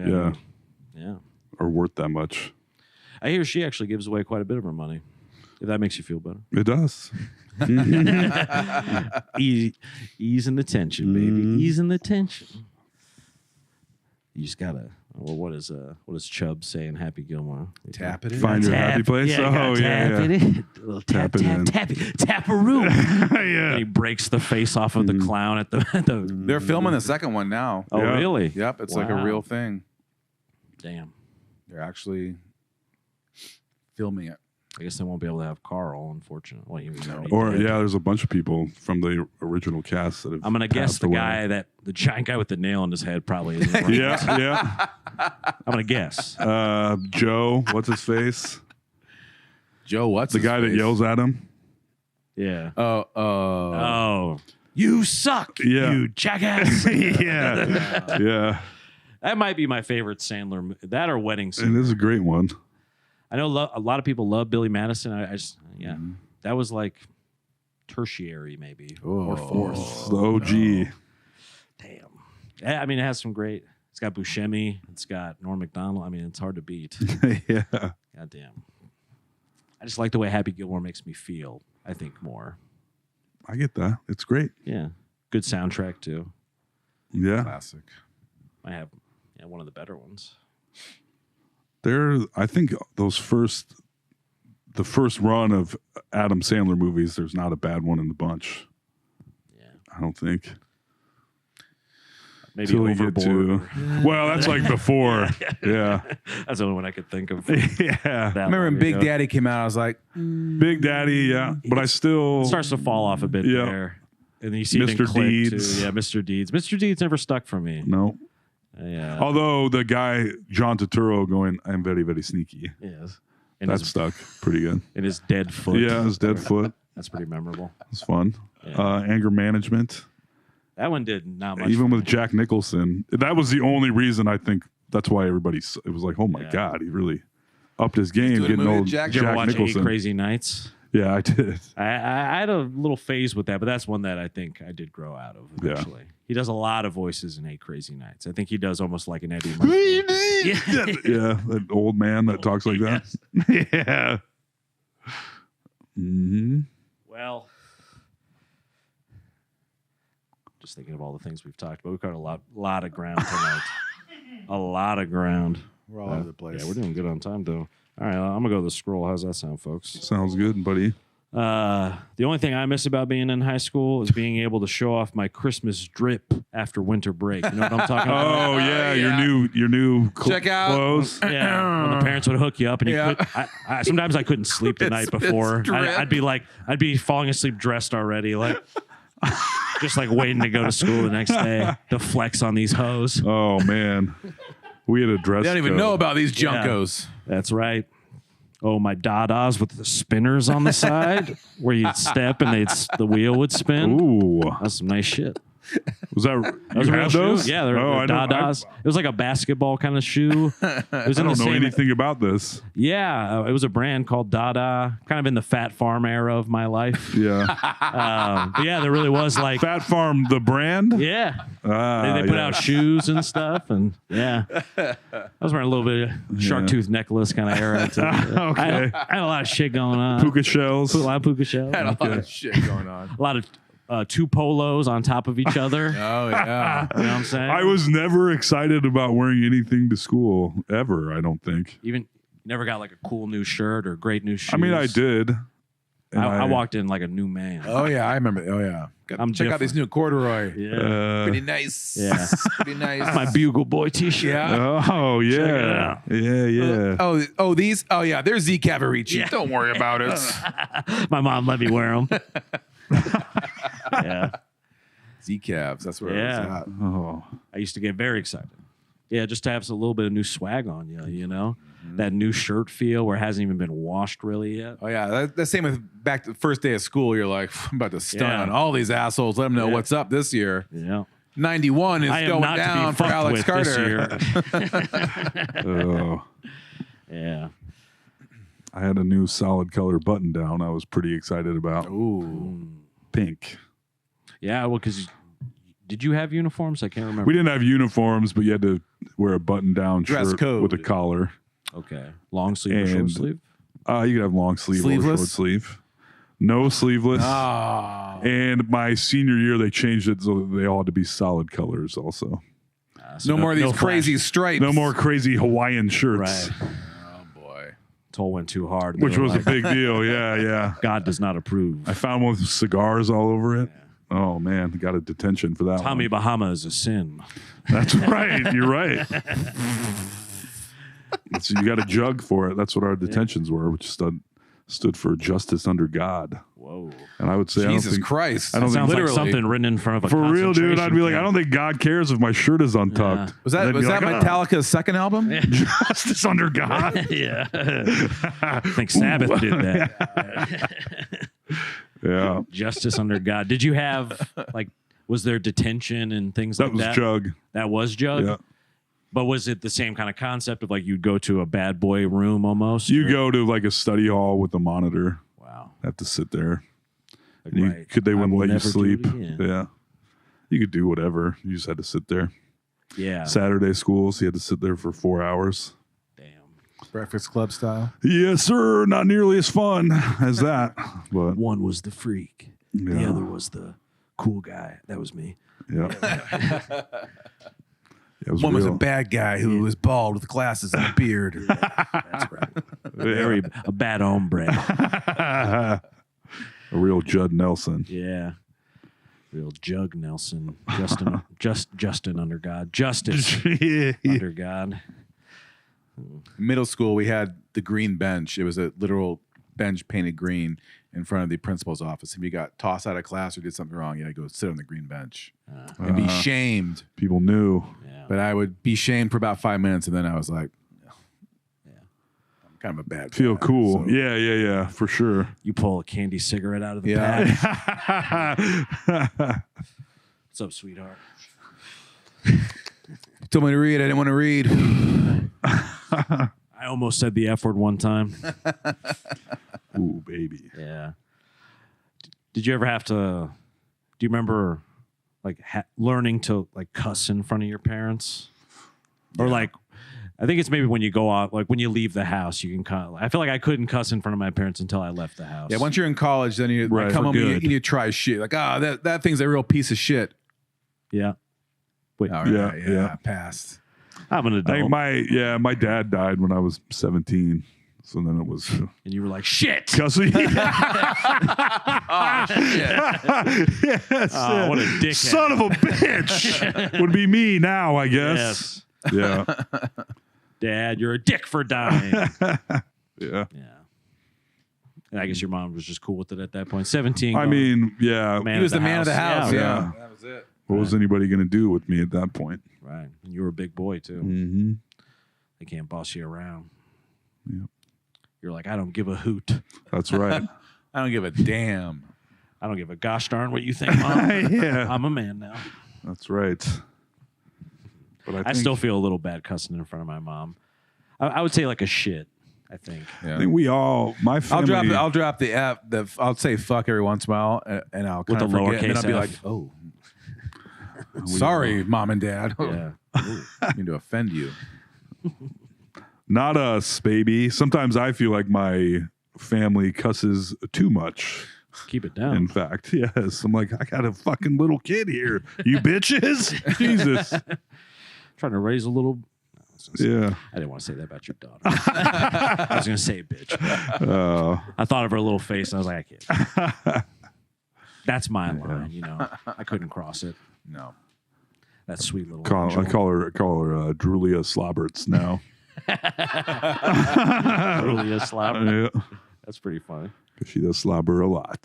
yeah. or worth that much. I hear she actually gives away quite a bit of her money. If that makes you feel better. It does. Easing the tension, baby. Easing the tension. You just gotta. Well, what is Chubb saying? Happy Gilmore. Tap it in. Find your happy place. Yeah, tap it in. A little tap, Tap it in. tap a room. Yeah. And he breaks the face off of the clown at the. They're filming the second one now. Oh, Yeah. really? Yep, it's like a Wow. real thing. Damn. They're actually filming it. I guess they won't be able to have Carl, unfortunately. Well, he's already Or dead. there's a bunch of people from the original cast that have. I'm gonna guess passed the away. guy the giant guy with the nail in his head probably isn't right. Yeah, I'm gonna guess. yeah. Joe, what's his face? Joe, what's The his guy that face? yells at him. Yeah. Oh, You suck, Yeah. you jackass. Yeah, yeah. That might be my favorite Sandler. That or Wedding And Singer. this is a great one. I know a lot of people love Billy Madison. I just that was like tertiary maybe or fourth. It's the OG. Damn. Yeah, I mean it has some great. It's got Buscemi. It's got Norm Macdonald. I mean it's hard to beat. Yeah. God damn. I just like the way Happy Gilmore makes me feel. I think more. I get that. It's great. Yeah. Good soundtrack too. Yeah. classic. I have one of the better ones. I think the first run of Adam Sandler movies, there's not a bad one in the bunch. Yeah. I don't think. Maybe Till we get Overboard. well, that's like before. Yeah. That's the only one I could think of. Yeah. That I remember when long Big ago. Daddy came out, I was like, Big Daddy, yeah. But I still It starts to fall off a bit Yeah. there. And then you see it in Mr. Click Deeds. too. Yeah, Mr. Deeds. Mr. Deeds never stuck for me. no. Yeah. Although the guy John Turturro going, I'm very, very sneaky. Yes. And That his, stuck pretty good. and his dead foot. Yeah, his dead foot. That's pretty memorable. It's fun. Yeah. Anger management. That one did not much. Even for with me. Jack Nicholson. That was the only reason I think that's why it was like, oh my Yeah. God, he really upped his game doing a getting movie old with Jack Did you ever Jack watch Nicholson. Eight Crazy Nights? Yeah, I did. I had a little phase with that, but that's one that I think I did grow out of Yeah. eventually. He does a lot of voices in Eight Crazy Nights. I think he does almost like an Eddie Murphy. Yeah. Yeah, that old man that talks like that. Yeah. Hmm. Well, just thinking of all the things we've talked about. We've covered a lot of ground tonight. A lot of ground. we're all over the place. Yeah, we're doing good on time, though. All right, I'm going to go to the scroll. How's that sound, folks? Sounds good, buddy. The only thing I miss about being in high school is being able to show off my Christmas drip after winter break. You know what I'm talking about? Oh yeah, yeah. your new Check out. clothes. Yeah, when the parents would hook you up, and you Yeah. sometimes I couldn't sleep the night before. drip. I'd be falling asleep dressed already, like just like waiting to go to school the next day to flex on these hoes. Oh man, We had a dress They don't even code. know about these Junkos. That's right. Oh, my Dadas with the spinners on the side where you'd step and the wheel would spin. Ooh. That's some nice shit. Was that Those you were real had those? shoes. Yeah, they're I don't- Dadas. It was like a basketball kind of shoe. It was I in the don't know same. anything about this. Yeah, it was a brand called Dada, kind of in the Fat Farm era of my life. Yeah. But yeah, there really was like, Fat Farm, the brand? yeah, Ah, they put yeah. out shoes and stuff, and yeah, I was wearing a little bit of shark tooth necklace kind of era. Too. Okay. I had a lot of shit going on. Puka shells. A lot of puka shells. Had a lot of shit going on. A lot of two polos on top of each other. Oh, yeah. You know what I'm saying? I was never excited about wearing anything to school ever, I don't think. Even never got like a cool new shirt or great new shoes. I mean, I did. And I walked in like a new man. Oh, yeah. I remember. Oh, yeah. I'm Check out different. these new corduroy. Yeah. Pretty nice. Yeah. Pretty nice. My Bugle Boy t-shirt. Yeah. Oh, it yeah. out. Yeah. Oh, these? Oh, yeah. They're Z Cavarici. Don't worry about it. My mom let me wear them. Yeah. Z Cavs. That's where Yeah. it was at. Oh. I used to get very excited. Yeah, just to have a little bit of new swag on you, you know? That new shirt feel where it hasn't even been washed really yet. Oh, yeah. That's same with back to the first day of school. You're like, I'm about to stun Yeah. on all these assholes. Let them know Yeah. what's up this year. Yeah. 91 is I am going not down to for be fucked Alex with Carter. this year. Oh. Yeah. I had a new solid color button down I was pretty excited about. Ooh. Pink. Yeah, well, because did you have uniforms? I can't remember. We didn't have uniforms, but you had to wear a button down Dress shirt code. with a collar. Okay. Long sleeve or short And- sleeve? You could have long sleeve or Sleeveless? short sleeve. No sleeveless. Oh. And my senior year, they changed it so they all had to be solid colors also. So No more of these flash. crazy stripes. No more crazy Hawaiian shirts, Right. Oh, boy. Toll went too hard. which They were was a like, big deal. Yeah, yeah. God does not approve. I found one with cigars all over it. Oh, man. Got a detention for that Tommy one. Bahama is a sin. That's right. You're right. So you got a jug for it. That's what our detentions were, which stood for justice under God. Whoa. And I would say, Jesus I don't think, Christ. I don't think Sounds like literally. something written in front of a for real, dude, I'd be like, concentration I don't think God cares if my shirt is untucked. Was that And they'd be like, Metallica's second album? Justice under God. camp. Yeah. I think Sabbath did that. Yeah. Justice under God. Did you have, like, was there detention and things That like was that? Jug. That was Jug? Yeah. But was it the same kind of concept of like you'd go to a bad boy room almost? You or- go to like a study hall with a monitor, Wow. have to sit there. Like, And right. they I wouldn't will let you never do sleep. it again. Yeah. You could do whatever. You just had to sit there. Yeah. Saturday schools, you had to sit there for 4 hours. Damn. Breakfast Club style. Yes, sir. Not nearly as fun as that. But One was the freak. The Yeah. other was the cool guy. That was me. yeah. It was One was a real. bad guy who was bald with glasses and a beard. That's right. Very a bad hombre. a real Judd Nelson. Yeah. Real Jug Nelson. Justin under God. Justice under God. Middle school, we had the green bench. It was a literal bench painted green in front of the principal's office. If you got tossed out of class or did something wrong, you had to go sit on the green bench and be shamed. People knew. Yeah. But I would be shamed for about 5 minutes, and then I was like, I'm kind of a bad Feel guy, cool. so- Yeah, for sure. You pull a candy cigarette out of the Yeah. pack. What's up, sweetheart? You told me to read. I didn't want to read. I almost said the F word one time. Ooh, baby. Yeah. Did you ever have to? Do you remember, like, learning to like cuss in front of your parents, or like, I think it's maybe when you go out, like when you leave the house, you can kind of. I feel like I couldn't cuss in front of my parents until I left the house. Yeah, once you're in college, then you Right, come for home and good. you try shit. Like, that thing's a real piece of shit. Yeah. Wait, All right, Yeah. Passed. I'm an I adult, think my dad died when I was 17. So then it was and you were like, shit. cussing. Oh, shit. Yes. Oh, what a dickhead. Son of a bitch. Would be me now, I guess. Yes. Yeah. Dad, you're a dick for dying. Yeah. Yeah. And I guess your mom was just cool with it at that point. 17. I going, mean, yeah. man He was the man of the house. Yeah. Yeah. That was it. What was anybody going to do with me at that point? Right. And you were a big boy, too. Mm-hmm. They can't boss you around. Yep. You're like, I don't give a hoot. That's right. I don't give a damn. I don't give a gosh darn what you think, Mom. Yeah. I'm a man now. That's right. But I think, still feel a little bad cussing in front of my mom. I would say like a shit, I think. Yeah. I think we all, my family. I'll drop the app. I'll say fuck every once in a while, and I'll With kind the of forget, and then I'll be lowercase like, f. oh, sorry, Mom and Dad. Yeah. I mean to offend you. Not us, baby. Sometimes I feel like my family cusses too much. Keep it down. In fact, yes. I'm like, I got a fucking little kid here. You bitches. Jesus. Trying to raise a little. Yeah. I didn't want to say that about your daughter. I was going to say bitch. I thought of her little face and I was like, I can't. That's my line, you know. I couldn't cross it. No. That sweet little. I call her Drulia Slobberts now. Julia Slobber. Yeah. That's pretty funny. She does slobber a lot.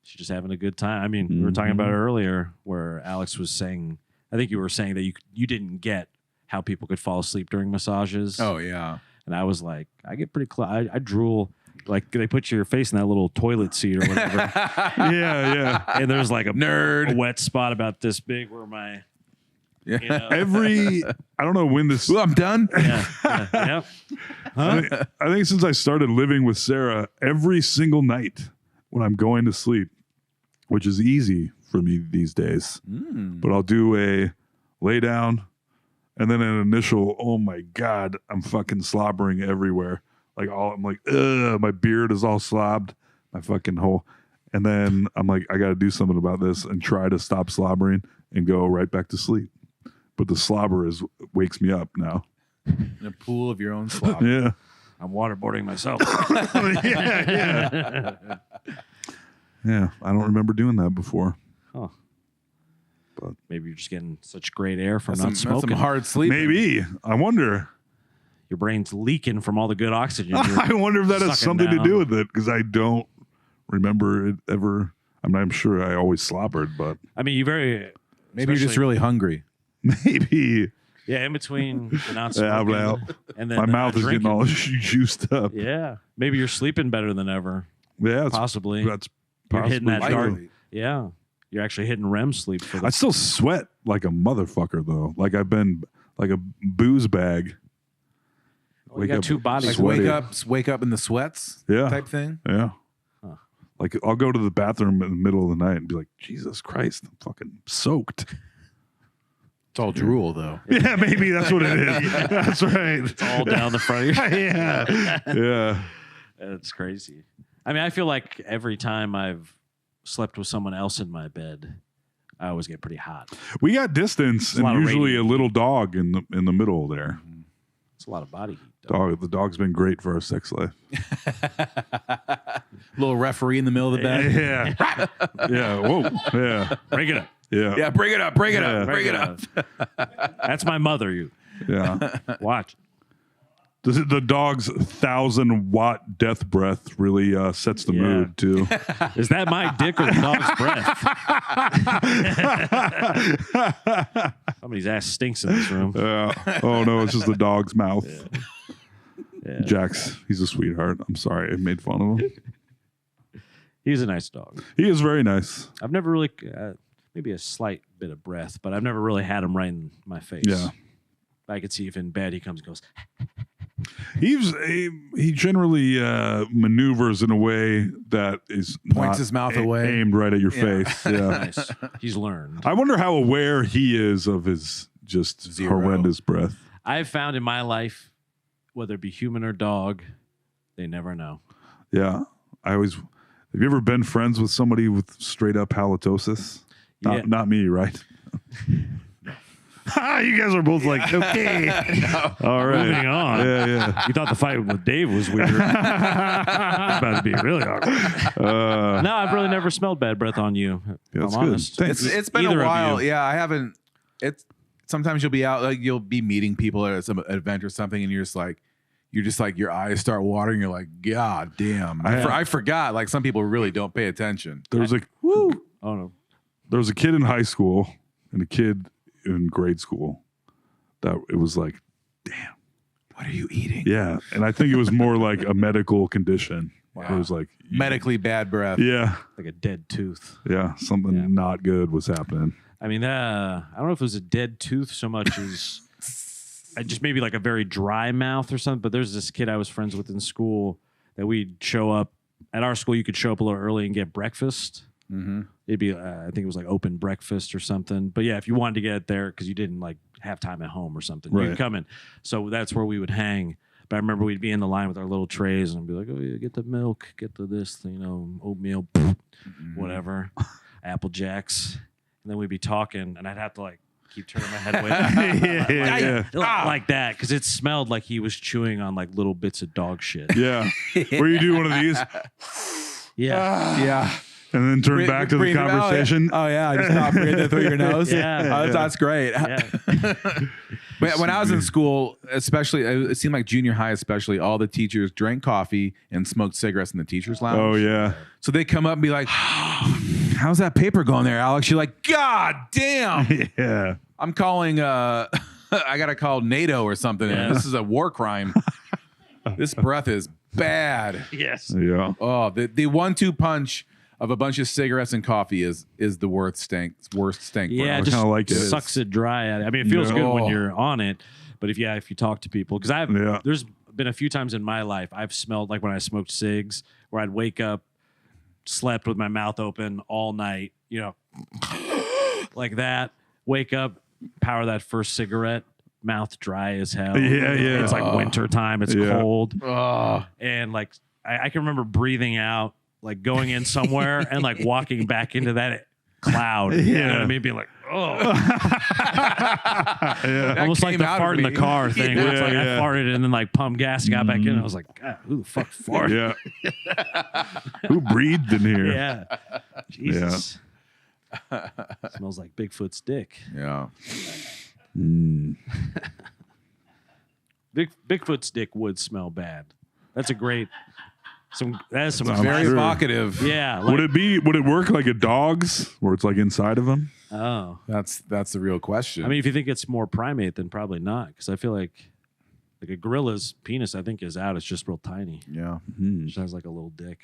She's just having a good time. I mean, we were talking about it earlier where Alex was saying, I think you were saying that you didn't get how people could fall asleep during massages. Oh yeah. And I was like, I get pretty close. I drool. Like they put your face in that little toilet seat or whatever. Yeah. And there's like a Nerd. a wet spot about this big where my, Yeah. you know, I don't know when this. Well, I'm done. yeah. I think since I started living with Sarah, every single night when I'm going to sleep, which is easy for me these days, but I'll do a lay down and then an initial, oh my God, I'm fucking slobbering everywhere. I'm like, ugh, my beard is all slobbed, my fucking whole. And then I'm like, I got to do something about this and try to stop slobbering and go right back to sleep. But the slobber wakes me up now. In a pool of your own slop. Yeah. I'm waterboarding myself. Yeah. I don't remember doing that before. Huh. But maybe you're just getting such great air from That's not some smoking. hard sleep. maybe. I wonder. Your brain's leaking from all the good oxygen. you're I wonder if that has sucking something to down. do with it because I don't remember it ever. I'm sure I always slobbered, but I mean, you very Maybe you're just especially- really hungry. maybe Yeah, in between the not Yeah, smoking well, and then my the mouth not is getting drinking. all juiced up. Yeah, maybe you're sleeping better than ever. Yeah, Possibly. That's You're hitting possibly that true. dark. Likely. Yeah, you're actually hitting REM sleep for I the still sweat like a motherfucker though. Like I've been like a booze bag. Well, you got two bodies. Like Sweaty. wake up in the sweats Yeah. type thing. Yeah. Huh. Like I'll go to the bathroom in the middle of the night and be like, Jesus Christ, I'm fucking soaked. It's all drool though. Yeah, maybe that's what it is. That's right. all down the front of your Yeah. Yeah. It's crazy. I mean, I feel like every time I've slept with someone else in my bed, I always get pretty hot. We got distance a lot and of usually radiant. a little dog in the middle there. It's a lot of body heat. Though. The dog's been great for our sex life. Little referee in the middle of the bed. Yeah. Yeah. Whoa. Yeah. Break it up. Yeah. Yeah, bring it up, bring it Yeah. up, bring it up. That's my mother. You Yeah. watch. The dog's 1,000-watt death breath really sets the Yeah. mood too. Is that my dick or the dog's breath? Somebody's ass stinks in this room. Yeah. Oh no, it's just the dog's mouth. Yeah. Jax, he's a sweetheart. I'm sorry I made fun of him. He's a nice dog. He is very nice. I've never really, maybe a slight bit of breath, but I've never really had him right in my face. Yeah. I could see if in bed he comes and goes, He generally maneuvers in a way that is Points not his mouth away. aimed right at your Yeah. face. Yeah. nice. He's learned. I wonder how aware he is of his just Zero. horrendous breath. I've found in my life, whether it be human or dog, they never know. Yeah. Have you ever been friends with somebody with straight up halitosis? Yeah. Not me, right? You guys are both like, okay. All right. Moving on. Yeah, yeah. You thought the fight with Dave was weird. It's about to be really awkward. No, I've really never smelled bad breath on you. If That's I'm good. honest. Thanks. It's been Either a of while. you. Yeah, I haven't. It's sometimes you'll be out, like you'll be meeting people at some event or something, and you're just like your eyes start watering. You're like, God damn! I forgot. Like some people really don't pay attention. There was Oh no. there was a kid in high school and a kid in grade school that it was like damn. What are you eating? Yeah. And I think it was more like a medical condition. It was like, Medically bad breath. yeah. Like a dead tooth. Yeah. Something not good was happening. I mean, I don't know if it was a dead tooth so much as I just maybe like a very dry mouth or something. But there's this kid I was friends with in school that we'd show up at our school. You could show up a little early and get breakfast. Mm-hmm. It'd be, I think it was like open breakfast or something. But yeah, if you wanted to get there because you didn't like have time at home or something, you could come in. So that's where we would hang. But I remember we'd be in the line with our little trays and I'd be like, oh yeah, get the milk, get the this, oatmeal, whatever, Apple Jacks. And then we'd be talking, and I'd have to like keep turning my head away, like that, because it smelled like he was chewing on like little bits of dog shit. Yeah. Where you do one of these Yeah. and then turn back to the Breathe it out. conversation. Oh yeah, I just stop breathing through your nose. Yeah. That's great. Yeah. But when I was in school, especially, it seemed like junior high, especially, all the teachers drank coffee and smoked cigarettes in the teachers' lounge. Oh, yeah. So they come up and be like, how's that paper going there, Alex? You're like, God damn. Yeah. I'm calling, I got to call NATO or something. Yeah. This is a war crime. This breath is bad. Yes. Yeah. Oh, the 1-2 punch of a bunch of cigarettes and coffee is the worst stank Yeah, breath. just kinda like it. sucks it dry. I mean, it feels Yeah. good when Oh. you're on it, but if you talk to people, because there's been a few times in my life I've smelled like when I smoked cigs, where I'd wake up, slept with my mouth open all night, like that. Wake up, power that first cigarette, mouth dry as hell. Yeah, yeah. It's like winter time. It's Yeah. cold, Oh, and like I can remember breathing out, like going in somewhere and like walking back into that cloud. You know what I mean? Being like, oh, almost like came the out of fart in the me. car thing. Where it's like Yeah. I farted and then like pumped gas, got back in. I was like, God, who the fuck farted? Yeah. Who breathed in here? Yeah. Jesus. Smells like Bigfoot's dick. yeah. Bigfoot's dick would smell bad. That's a great. That is some Very sure. evocative. Yeah. Like, Would it work like a dog's where it's like inside of him? oh. That's the real question. I mean, if you think it's more primate, then probably not. Because I feel like a gorilla's penis, I think, is out. It's just real tiny. yeah. It just has like a little dick.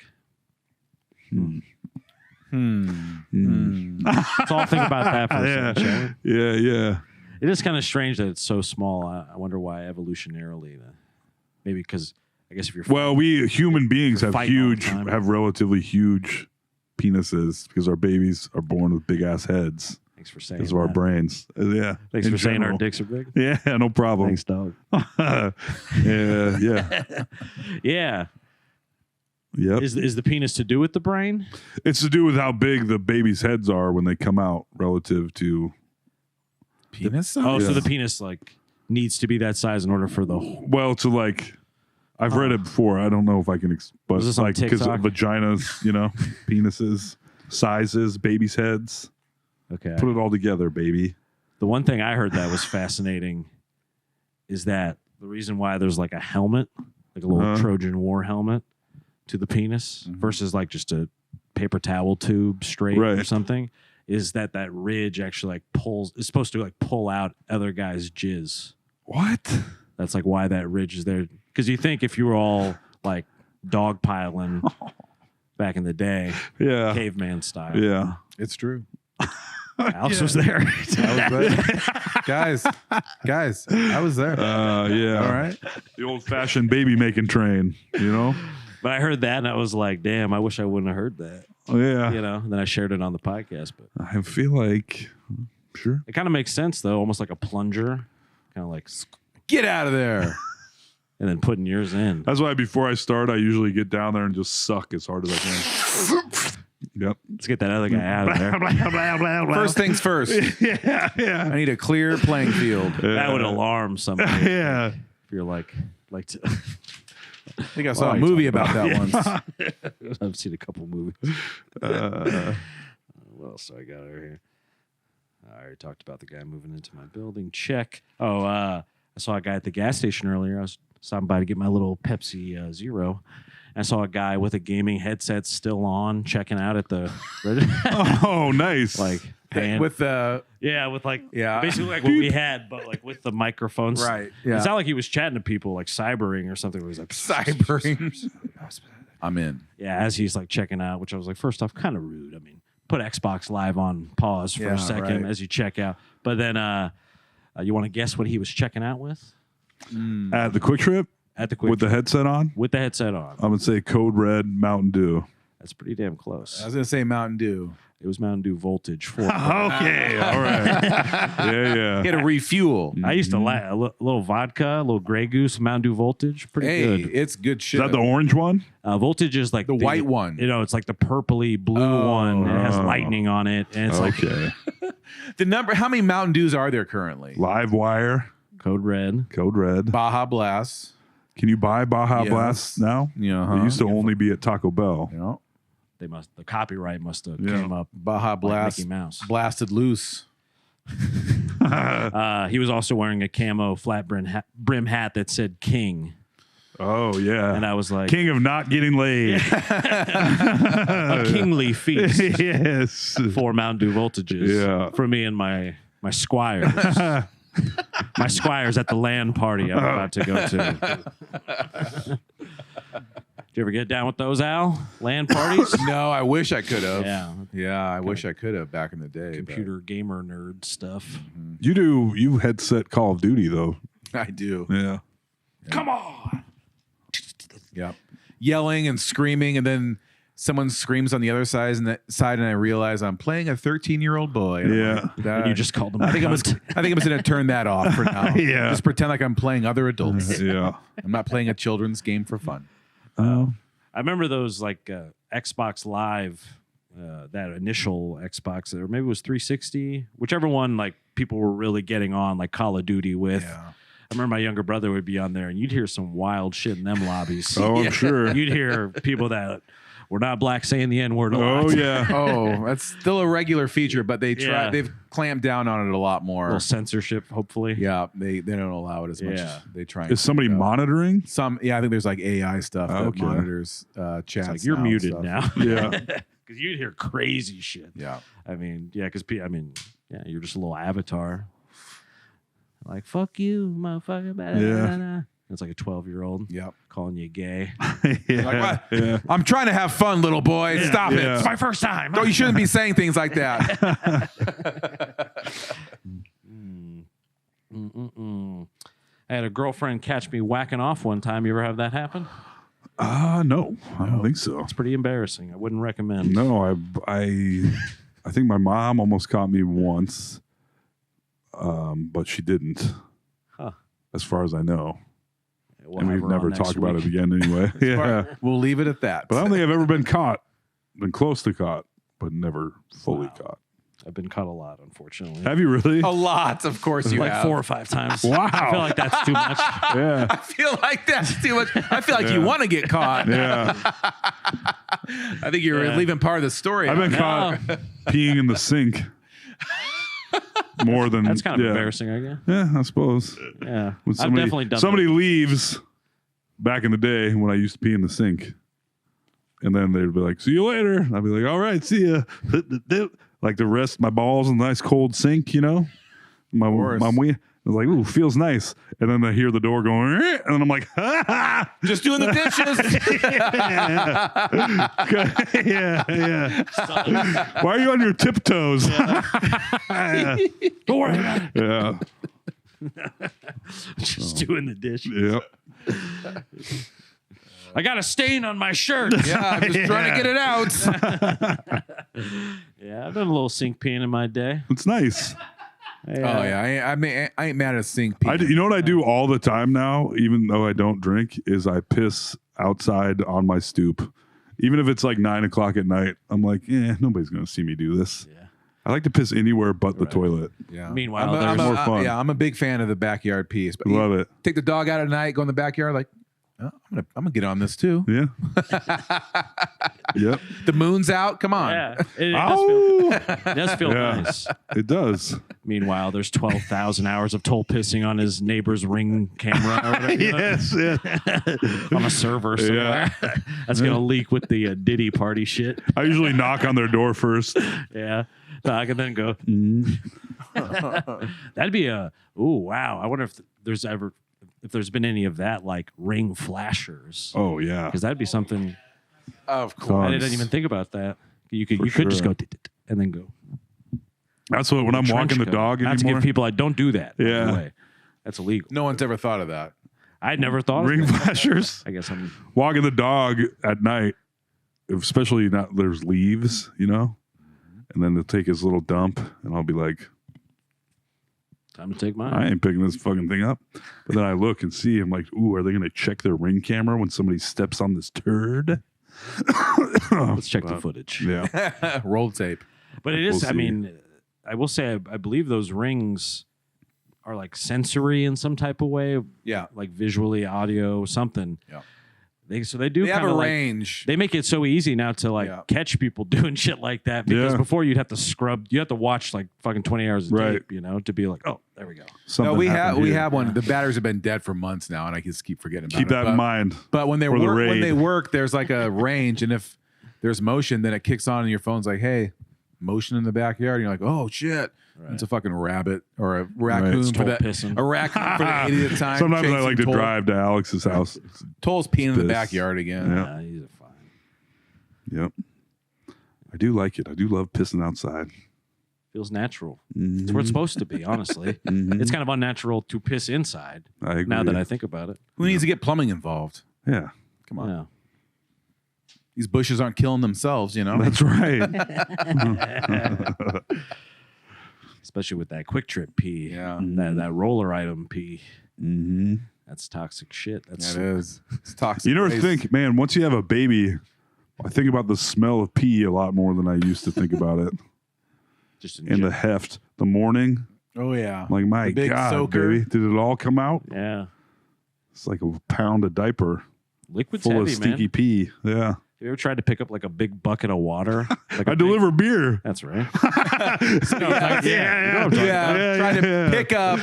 Let's all think about that for a second, shall we? Yeah, yeah. It is kind of strange that it's so small. I wonder why evolutionarily. Maybe because I guess if you're Well, we human beings have fighting all the time. relatively huge penises because our babies are born with big ass heads thanks for saying because of our that. brains. Yeah. Thanks in for saying our general. dicks are big. Yeah, no problem. Thanks, dog. Yeah, yeah. Yeah. Yep. Is the penis to do with the brain? It's to do with how big the baby's heads are when they come out relative to. Penis? Oh, so Yeah. the penis like needs to be that size in order for the. Well, to like, I've read it before. I don't know if I can, but Was this on like because TikTok? vaginas, penises, sizes, babies' heads. Okay. Put it all together, baby. The one thing I heard that was fascinating is that the reason why there's like a helmet, like a little Trojan War helmet to the penis versus like just a paper towel tube straight or Right. something, is that ridge actually like is supposed to like pull out other guys' jizz. What? That's like why that ridge is there. Because you think if you were all like dog piling back in the day, Yeah. caveman style. Yeah. It's true. Alex was there. guys, I was there. Yeah. All right. The old fashioned baby making train, But I heard that and I was like, damn, I wish I wouldn't have heard that. Oh, yeah. And then I shared it on the podcast. But I feel like, sure. it kind of makes sense though, almost like a plunger, kind of like, Get out of there. and then putting yours in. That's why before I start, I usually get down there and just suck as hard as I can. Yep. Let's get that other guy out of there. First things first. Yeah. I need a clear playing field. That would alarm somebody. Yeah. If you're like to. I think I saw Oh, a you movie talk about that once. I've seen a couple movies. What else do I got over here? I already talked about the guy moving into my building. Check. Oh, I saw a guy at the gas station earlier. I was stopping by to get my little Pepsi Zero. I saw a guy with a gaming headset still on, checking out at the Oh, nice. like pan. with the with like Yeah. basically like what we had, but like with the microphones. Right, yeah. It's not like he was chatting to people like cybering or something. Where he's like cybering. I'm in. Yeah, as he's like checking out, which I was like, first off, kind of rude. I mean, put Xbox Live on pause for Yeah, a second right. as you check out. But then you want to guess what he was checking out with? At the Quick Trip At the quick with the headset on, with the headset on. I'm gonna say Code Red Mountain Dew. That's pretty damn close. I was gonna say Mountain Dew. It was Mountain Dew Voltage 4. Okay, all right. Yeah. He had a refuel. I used to like a little vodka, a little Grey Goose, Mountain Dew Voltage. Pretty Hey, good. it's good Is shit. that the orange one? Voltage is like The white one. You know, it's like the purpley blue one. And it has lightning on it. And it's like Okay. The number? How many Mountain Dews are there currently? Live Wire, Code Red. Code Red. Baja Blast. Can you buy Baja Yes. Blast now? Yeah, It used to only be at Taco Bell. You know, The copyright must have Yeah. came up. Baja Blast. Mickey Mouse. Blasted loose. He was also wearing a camo flat brim hat that said King. Oh yeah. And I was like, King of not getting laid. a kingly feast Yes. for Mountain Dew Voltages. Yeah. For me and my squires. My squires at the LAN party I'm about to go to. Did you ever get down with those, Al? LAN parties? No, I wish I could have. Yeah. Yeah, I wish I could have back in the day. Computer gamer nerd stuff. You headset Call of Duty though. but I do. Yeah. Come on. Yep. Yelling and screaming, and then someone screams on the other side, and I realize I'm playing a 13-year-old boy. And I'm Yeah. like, that- And you just called them. I think I'm just gonna turn that off for now. Yeah. Just pretend like I'm playing other adults. Yeah. I'm not playing a children's game for fun. Oh. I remember those like Xbox Live, that initial Xbox, or maybe it was 360, whichever one like people were really getting on, like Call of Duty with. Yeah. I remember my younger brother would be on there, and you'd hear some wild shit in them lobbies. Oh, I'm sure. You'd hear people that were not black saying the N word a lot. Oh yeah. Oh, that's still a regular feature, but Yeah. they've clamped down on it a lot A more. little censorship, hopefully. Yeah, they don't allow it as much Yeah. as they try. Is somebody monitoring? Yeah, I think there's like AI stuff that Okay. monitors chats. It's like, you're now and muted stuff. now. Yeah. Because you'd hear crazy shit. Yeah. I mean, yeah, because you're just a little avatar. Like, fuck you, motherfucker. Blah, blah, Yeah. blah, blah. It's like a 12-year-old Yep. calling you gay. Yeah. Like, what? Yeah. I'm trying to have fun, little boy. Stop Yeah. it. It's my first time. No, you shouldn't be saying things like that. I had a girlfriend catch me whacking off one time. You ever have that happen? No, I don't think so. It's pretty embarrassing. I wouldn't recommend. No, I think my mom almost caught me once, but she didn't. Huh. As far as I know, We'll and have we've her on never next talked about week. it again anyway. Yeah, We'll leave it at that. but I don't think I've ever been caught. Been close to caught, but never fully caught. I've been cut a lot, unfortunately. Have you really? a lot, of course, you like have. 4 or 5 times. Wow. I feel like that's too much. Yeah, I feel like that's too much. I feel like you want to get caught. yeah. I think you're Yeah. leaving part of the story. I've been No. caught peeing in the sink more than That's kind of yeah. embarrassing, I guess. Yeah, I suppose. Yeah. When I've definitely done somebody leaves back in the day when I used to pee in the sink, and then they'd be like, "See you later." I'd be like, "All right, see ya." Like the rest, my balls in a nice cold sink, you know. My wee. I was like, "Ooh, feels nice." And then I hear the door going, "Eh," and then I'm like, "Ha just doing the dishes. yeah, yeah. Why are you on your tiptoes?" Yeah. Don't worry about it. Yeah. Just doing the dish. Yep. I got a stain on my shirt. Yeah, I'm just trying to get it out. Yeah, I've done a little sink peeing in my day. It's nice. Oh yeah, I ain't mad at a sink. Pee. You know what I do all the time now, even though I don't drink, is I piss outside on my stoop. Even if it's like 9 o'clock at night, I'm like, nobody's gonna see me do this. Yeah. I like to piss anywhere but the toilet. Yeah. Meanwhile, I'm there's more fun. Yeah, I'm a big fan of the backyard peas. But Love it. Take the dog out at night, go in the backyard. Like, oh, I'm gonna get on this too. Yeah. Yep. The moon's out. Come on. Yeah, it Oh, does feel Yeah. nice. it does. Meanwhile, there's 12,000 hours of toll pissing on his neighbor's Ring camera or whatever, Yes. Yeah. on a server somewhere. That's going to leak with the Diddy party shit. I usually knock on their door first. Yeah. I can then go. That'd be a. Ooh, wow! I wonder if there's been any of that, like ring flashers. Oh yeah. Because that'd be something. Of course. I didn't even think about that. You could just go and then go. That's what when I'm walking the Trench coat. dog Not to anymore. give people I don't do that. By Yeah. the way. That's illegal. No one's ever thought of that. I'd never thought Ring of that. flashers. I guess I'm. Walking the dog at night, especially not there's leaves, you know, and then they'll take his little dump, and I'll be like, Time to take mine. I ain't picking this fucking thing up. But then I look and see, I'm like, ooh, are they going to check their ring camera when somebody steps on this turd? Let's check the footage. Yeah. Roll tape. But it is, We'll I see. mean, I will say, I believe those rings are like sensory in some type of way, Yeah. like visually, audio, something. Yeah. They do They have kind a of like, range. they make it so easy now to like Yeah. catch people doing shit like that because Yeah. before you'd have to scrub, you have to watch like fucking 20 hours of Right. tape, you know, to be like, oh, there we go. No, Something we happened here. have one. The batteries have been dead for months now, and I just keep forgetting about Keep it. that in mind. But when they for the work, raid. there's like a range, and if there's motion, then it kicks on, and your phone's like, "Hey, motion in the backyard." And you're like, "Oh shit!" It's a fucking rabbit or a raccoon It's for Toll that. pissing. A raccoon for the 80th time. Sometimes I chasing like to Toll. drive to Alex's house. Toll's peeing in the Piss. backyard again. Yeah. These are fine. Yep. I do like it. I do love pissing outside. Feels natural. It's where it's supposed to be, honestly. It's kind of unnatural to piss inside. I agree. Now that I think about it. Who needs to get plumbing involved? Yeah. Come on. Yeah. These bushes aren't killing themselves, you know? That's right. Especially with that quick trip pee. Yeah. That roller item pee. Mm-hmm. That's toxic shit. That's That is. It's toxic. You never waste. think, man, once you have a baby, I think about the smell of pee a lot more than I used to think about it. just And the general. heft, the morning. Oh, yeah. Like, my The big God, soaker. baby. Did it all come out? Yeah. It's like a pound of diaper Liquid's full heavy, of stinky man. pee. Yeah. Have you ever tried to pick up like a big bucket of water? Like a I big- deliver beer. That's right. Yeah, trying to pick up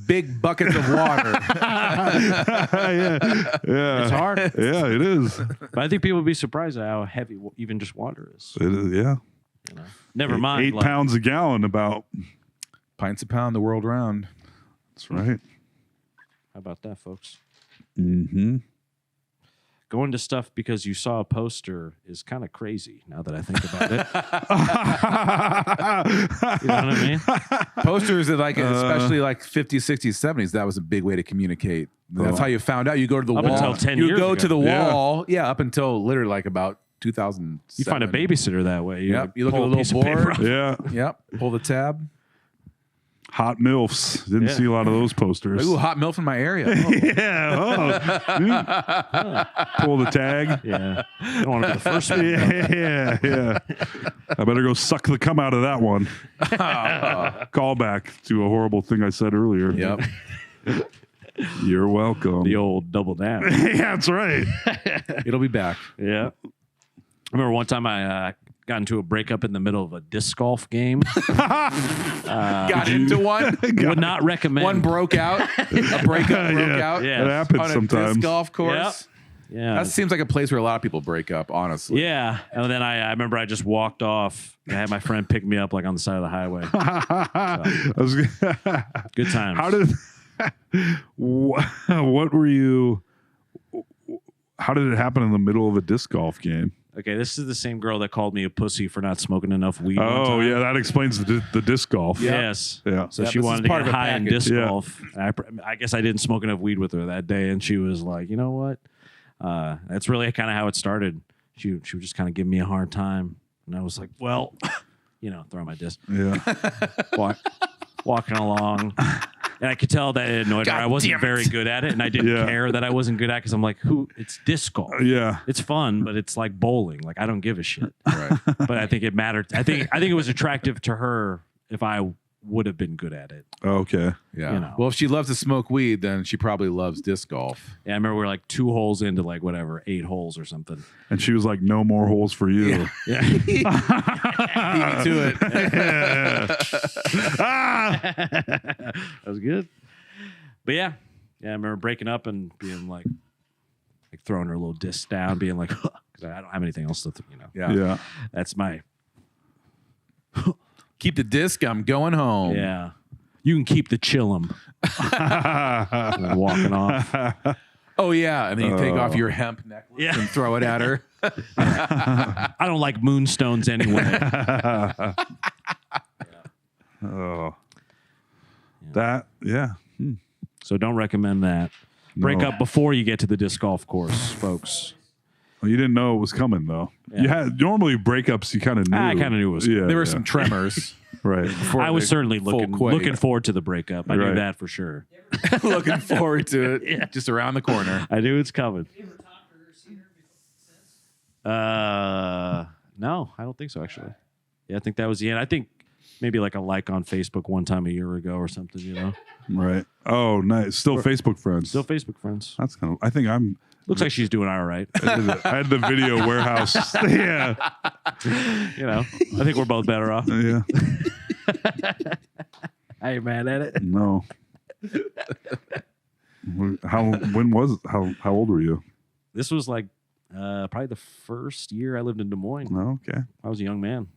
big buckets of water. Yeah. It's hard. Yeah, it is. But I think people would be surprised at how heavy even just water is. It is, yeah. You know? Never mind. 8 like, pounds a gallon about. Pints a pound the world round. That's right. How about that, folks? Mm-hmm. Going to stuff because you saw a poster is kind of crazy now that I think about it. You know what I mean? Posters that like, especially like 50s, 60s, 70s, that was a big way to communicate. That's how you found out. You go to the Up wall. until 10 you years go ago. to the Yeah. wall. Yeah, up until literally like about 2007. You find a babysitter that way. You Yep. You look at pull a little piece of paper board. off. Yeah. Yep. Pull the tab. Hot MILFs. Didn't Yeah. see a lot of those posters. Ooh, hot milk in my area. Oh. Yeah. Oh. Pull the tag. Yeah. I don't want to be the first one. Yeah. I better go suck the cum out of that one. Call back to a horrible thing I said earlier. Yep. You're welcome. The old double down. Yeah, that's right. It'll be back. Yeah. I remember one time I got into a breakup in the middle of a disc golf game. Got into one. Would not recommend. One broke out. A breakup broke Yeah. out. Yeah. It happens On a sometimes. disc golf course. Yeah. That seems like a place where a lot of people break up, honestly. Yeah. And then I remember I just walked off. I had my friend pick me up like on the side of the highway. I was Good times. How did what were you how did it happen in the middle of a disc golf game? Okay, this is the same girl that called me a pussy for not smoking enough weed. one Oh time. yeah, that explains the disc golf. Yes. Yeah. So Yep, she this wanted is to part get of a high in package. disc Yeah. golf. I guess I didn't smoke enough weed with her that day, and she was like, you know what? That's really kind of how it started. She would just kind of give me a hard time, and I was like, well, throw my disc, Yeah. walking along. And I could tell that it annoyed her. I wasn't very good at it, and I didn't Yeah. care that I wasn't good at it because I'm like, it's disc golf. Yeah. It's fun, but it's like bowling. Like I don't give a shit. Right. But I think it mattered. I think it was attractive to her if I would have been good at it. Okay. Yeah. You know. Well, if she loves to smoke weed, then she probably loves disc golf. Yeah, I remember we were like 2 holes into like whatever, 8 holes or something. And she was like, no more holes for you. Yeah. Beat me to it. That was good. But yeah, I remember breaking up and being like throwing her little disc down, being like, because I don't have anything else to, Yeah. Yeah. that's my. Keep the disc. I'm going home. Yeah. You can keep the chillum. And then walking off. Oh yeah, and then you take off your hemp necklace and throw it at her. I don't like moonstones anyway. Oh, that So don't recommend that. Break No. up before you get to the disc golf course, folks. Well, you didn't know it was coming though. Yeah. You had normally breakups. You kind of knew. I kinda knew it was Yeah, There were yeah. some tremors. Right. I was certainly full looking quake. forward to the breakup. I knew Right. that for sure. Looking forward to it. Just around the corner. I knew it's coming. You ever talked to her, seen her before since? No, I don't think so, actually. Yeah, I think that was the end. I think maybe like a like on Facebook one time a year ago or something, you know? Right. Oh, nice. Still Facebook friends. Still Facebook friends. That's kind of. I think I'm. Looks like she's doing all right. I had the video warehouse. Yeah. You know, I think we're both better off. Yeah. I ain't mad at it. No. How old were you? This was like probably the first year I lived in Des Moines. Oh, okay. I was a young man.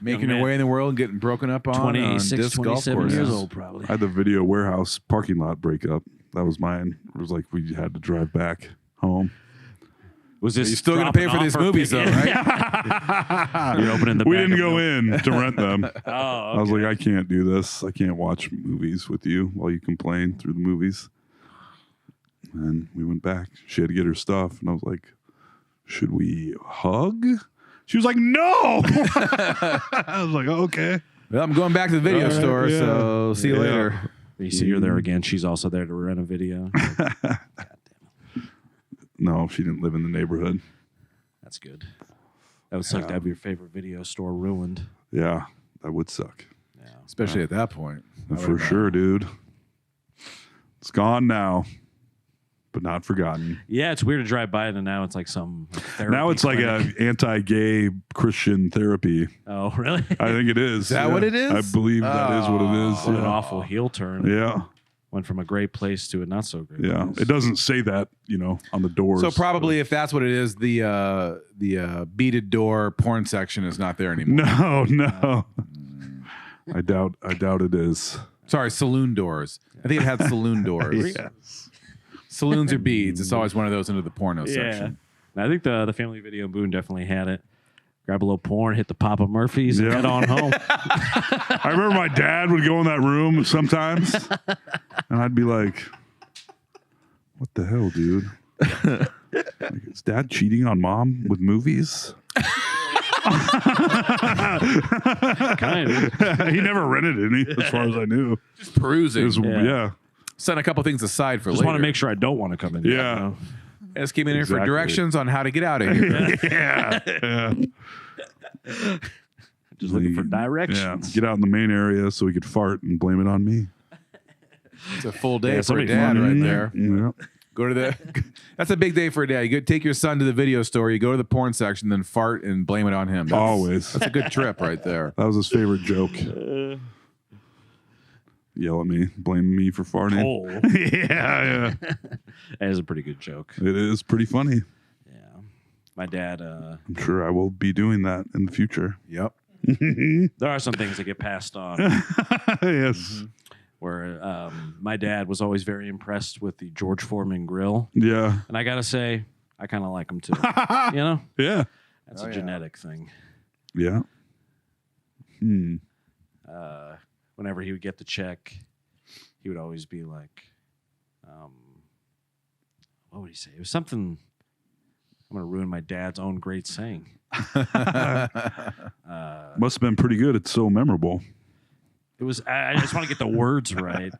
Making Young your man. way in the world, getting broken up on 26, disc golf 27 courses. years old, probably. I had the video warehouse parking lot breakup. That was mine. It was like we had to drive back home. Was this You're still going to pay for these movies, though, right? You're opening the We back didn't of go the- in to rent them. Oh, I was like, I can't do this. I can't watch movies with you while you complain through the movies. And we went back. She had to get her stuff. And I was like, should we hug? She was like, no. I was like, okay. Well, I'm going back to the video All right, store, yeah. so see you Yeah. later. You see her there again. She's also there to rent a video. No, she didn't live in the neighborhood. That's good. That would suck to have your favorite video store ruined. Yeah, that would suck. Especially at that point. For sure, dude. It's gone now, but not forgotten. Yeah, it's weird to drive by it, and now it's like some therapy Now it's like clinic. a anti-gay Christian therapy. Oh, really? I think it is. Is that what it is? I believe that is what it is. What an Yeah. awful heel turn. Yeah. Went from a great place to a not so great Yeah. place. It doesn't say that, on the doors. So probably if that's what it is, the beaded door porn section is not there anymore. No. I doubt it is. Sorry, saloon doors. I think it had saloon doors. Yes. Saloons or beads. It's always one of those into the porno Yeah. section. I think the Family Video Boone definitely had it. Grab a little porn, hit the Papa Murphys, and Yeah. head on home. I remember my dad would go in that room sometimes and I'd be like, what the hell, dude? Like, is dad cheating on mom with movies? Kind of. He never rented any, as far as I knew. Just perusing. It was, yeah. Set a couple things aside for Just later. want to make sure I don't want to come in. Yeah. You know? Just came in here for Exactly. directions on how to get out of here. Yeah. Just looking for Yeah. directions. Get out in the main area so he could fart and blame it on me. It's a full day Yeah, for a somebody dad farted right in there. Yeah. Go to the. That's a big day for a dad. You go take your son to the video store. You go to the porn section, then fart and blame it on him. That's, Always. That's a good trip right there. That was his favorite joke. Yell at me, blame me for farting. Oh, Yeah. that is a pretty good joke. It is pretty funny. Yeah. My dad, I'm sure I will be doing that in the future. Yep. there are some things that get passed on Yes. where my dad was always very impressed with the George Foreman grill. Yeah. And I got to say, I kind of like him too. You know? Yeah. That's a genetic thing. Yeah. Whenever he would get the check, he would always be like, what would he say? It was something. I'm going to ruin my dad's own great saying. Must have been pretty good. It's so memorable. It was. I just want to get the words right.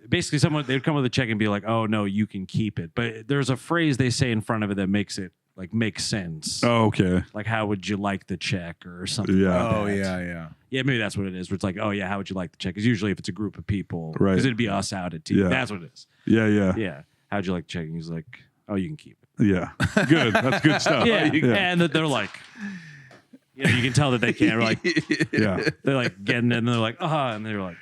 Basically, they'd come with a check and be like, "Oh no, you can keep it." But there's a phrase they say in front of it that makes it like make sense. Oh, okay. Like, how would you like the check or something? Yeah. Like Oh that. yeah. Yeah, maybe that's what it is. Where it's like, oh yeah, how would you like the check? Because usually if it's a group of people, Right. Because it'd be us out at TV. Yeah. That's what it is. Yeah. Yeah. Yeah. How'd you like the check? And he's like, oh, you can keep it. Yeah. Good. That's good stuff. And that they're like, you can tell that they can't. Like, Yeah. they're like getting it, and they're like, and they're like,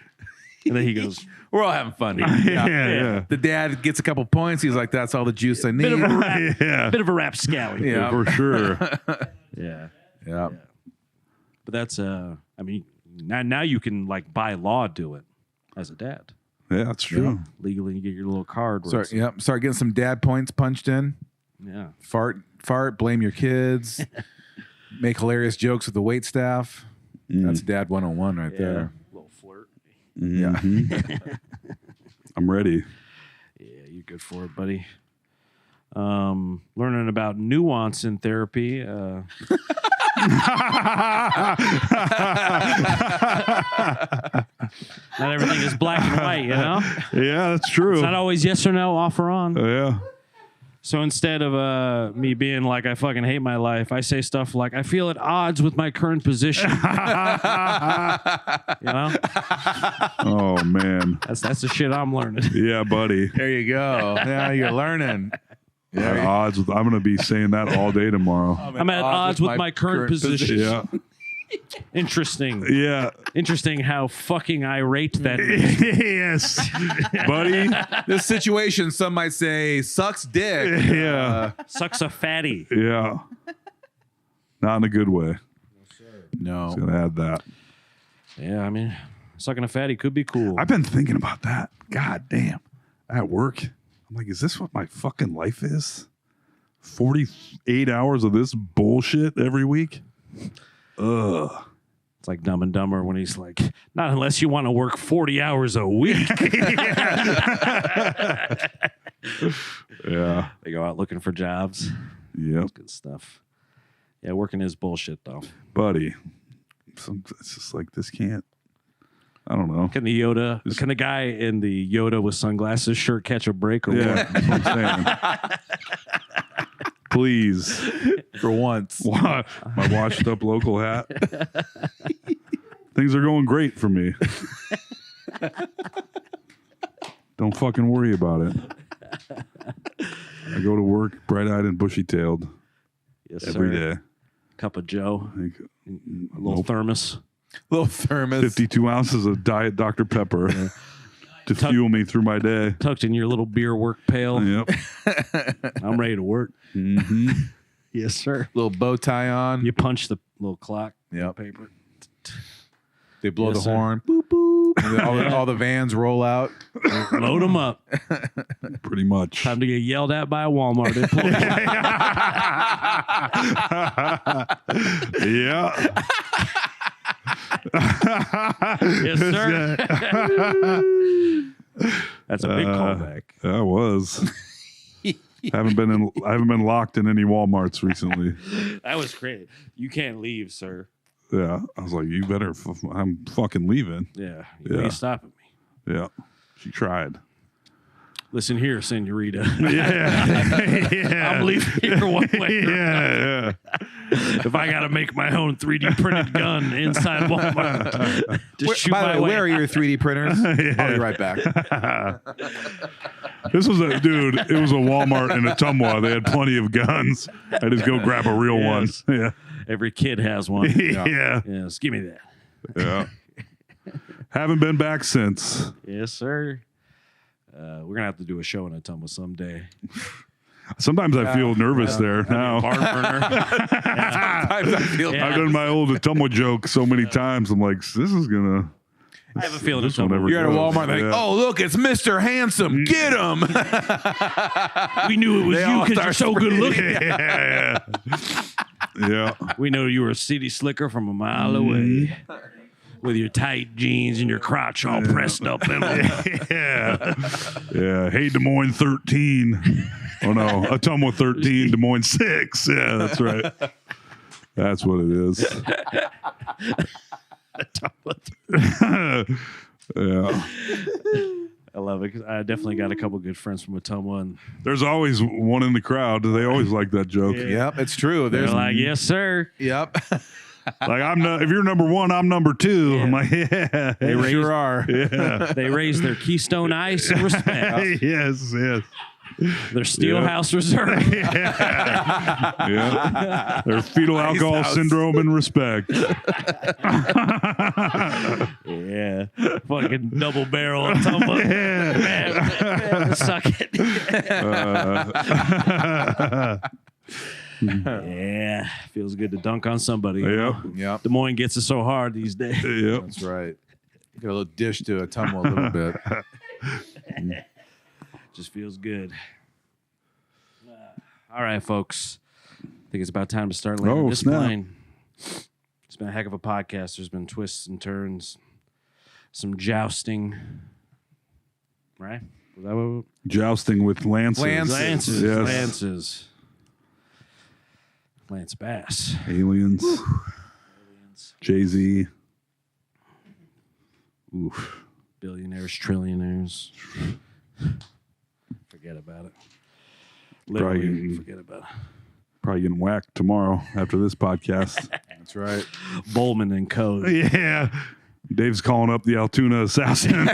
and then he goes, We're all having fun. Here. Yeah. The dad gets a couple points. He's like, "That's all the juice I need." bit of a rap, Yeah. bit of a rap scally. Yeah. For sure. Yeah. Yeah. But that's I mean, now you can like by law do it as a dad. Yeah, that's true. Legally, you get your little card. Where Start getting some dad points punched in. Yeah. Fart, blame your kids. Make hilarious jokes with the wait staff. That's dad 101 right there. Little flirt. Yeah. I'm ready. Yeah, you're good for it, buddy. Learning about nuance in therapy. Not everything is black and white, you know? Yeah, that's true. It's not always yes or no, off or on. Yeah. So instead of me being like, I fucking hate my life, I say stuff like, I feel at odds with my current position. You know? Oh, man. That's the shit I'm learning. Yeah, buddy. There you go. Yeah, you're learning. At odds with, I'm going to be saying that all day tomorrow. I'm at odds with my current position. Yeah. Interesting. Yeah. Interesting how fucking irate that is. Yes. Buddy. This situation, some might say, sucks dick. Yeah. Sucks a fatty. Yeah. Not in a good way. No. Just going to add that. Yeah, I mean, sucking a fatty could be cool. I've been thinking about that. God damn. At work, I'm like, is this what my fucking life is? 48 hours of this bullshit every week? Ugh. It's like Dumb and Dumber when he's like, not unless you want to work 40 hours a week. Yeah. They go out looking for jobs. Yep. Good stuff. Yeah, working is bullshit, though. Buddy. It's just like, this can't. I don't know. Can the guy in the Yoda with sunglasses shirt catch a break or Yeah. what? That's what I'm saying. Please. For once. My washed up local hat. Things are going great for me. Don't fucking worry about it. I go to work bright eyed and bushy tailed Yes, every sir. day. Cup of Joe, Like, a little thermos. Little thermos. 52 ounces of Diet Dr. Pepper to fuel me through my day. Tucked in your little beer work pail. Yep. I'm ready to work. Mm-hmm. Yes, sir. Little bow tie on. You punch the little clock Yep. paper. They blow Yes, the sir. horn. Boop, boop. And then all the vans roll out. Load them up. Pretty much. Time to get yelled at by a Walmart employee. Yeah. Yes, sir. That's a big callback. I was. I haven't been locked in any Walmarts recently. That was great. You can't leave, sir. Yeah. I was like, you better. I'm fucking leaving. Yeah, you Yeah. ain't stopping me. Yeah. She tried. Listen here, senorita. Yeah. I'm leaving here one way. Yeah. If I got to make my own 3D printed gun inside Walmart, just shoot By my the way, way. where are your 3D printers? I'll be right back. This was it was a Walmart in Ottumwa. They had plenty of guns. I just go grab a real Yes. one. Yeah. Every kid has one. Yeah. Yes, give me that. Yeah. Haven't been back since. Yes, sir. We're gonna have to do a show in Ottumwa someday. Sometimes I feel nervous there now. Barn burner. Sometimes I feel Yeah. I've done my old Ottumwa joke so many times. I'm like, this is gonna. I have a feeling This Ottumwa. one You're at a goes. Walmart like, Yeah. oh, look, it's Mr. Handsome. Get him. We knew it was They you all because you're so good looking. Yeah. Yeah. We know you were a city slicker from a mile away. With your tight jeans and your crotch all pressed up in them. Yeah. Yeah. Hey, Des Moines 13. Oh, no. Ottumwa 13, Des Moines 6. Yeah, that's right. That's what it is. Yeah. I love it 'cause I definitely got a couple good friends from Ottumwa, and There's always one in the crowd. They always like that joke. Yep, it's true. they're There's like, "Yes, sir." Yep. Like, if you're number one, I'm number two. I'm like, yeah. They raised, Sure are. Yeah. they raised their Keystone Ice and respect. Yes, yes. Their Steelhouse Reserve. Yeah. Their fetal alcohol house. syndrome and respect. Yeah, fucking double barrel Ottumwa. Man, suck it. Yeah, feels good to dunk on somebody. Yep. Yep. Des Moines gets it so hard these days. Yep. That's right. Get a little dish to a tumble a little bit. Just feels good. All right, folks. I think it's about time to start laying Oh, this snap. plane. It's been a heck of a podcast. There's been twists and turns, some jousting. Right? Was that what? Jousting with lances. Lances. Lances. Yes. Lances. Lance Bass. Aliens. Jay-Z. Oof. Billionaires, trillionaires. Forget about it. Literally, Probably- forget about it. Probably getting whacked tomorrow after this podcast. That's right. Bowman and Code. Yeah. Dave's calling up the Altoona assassin. And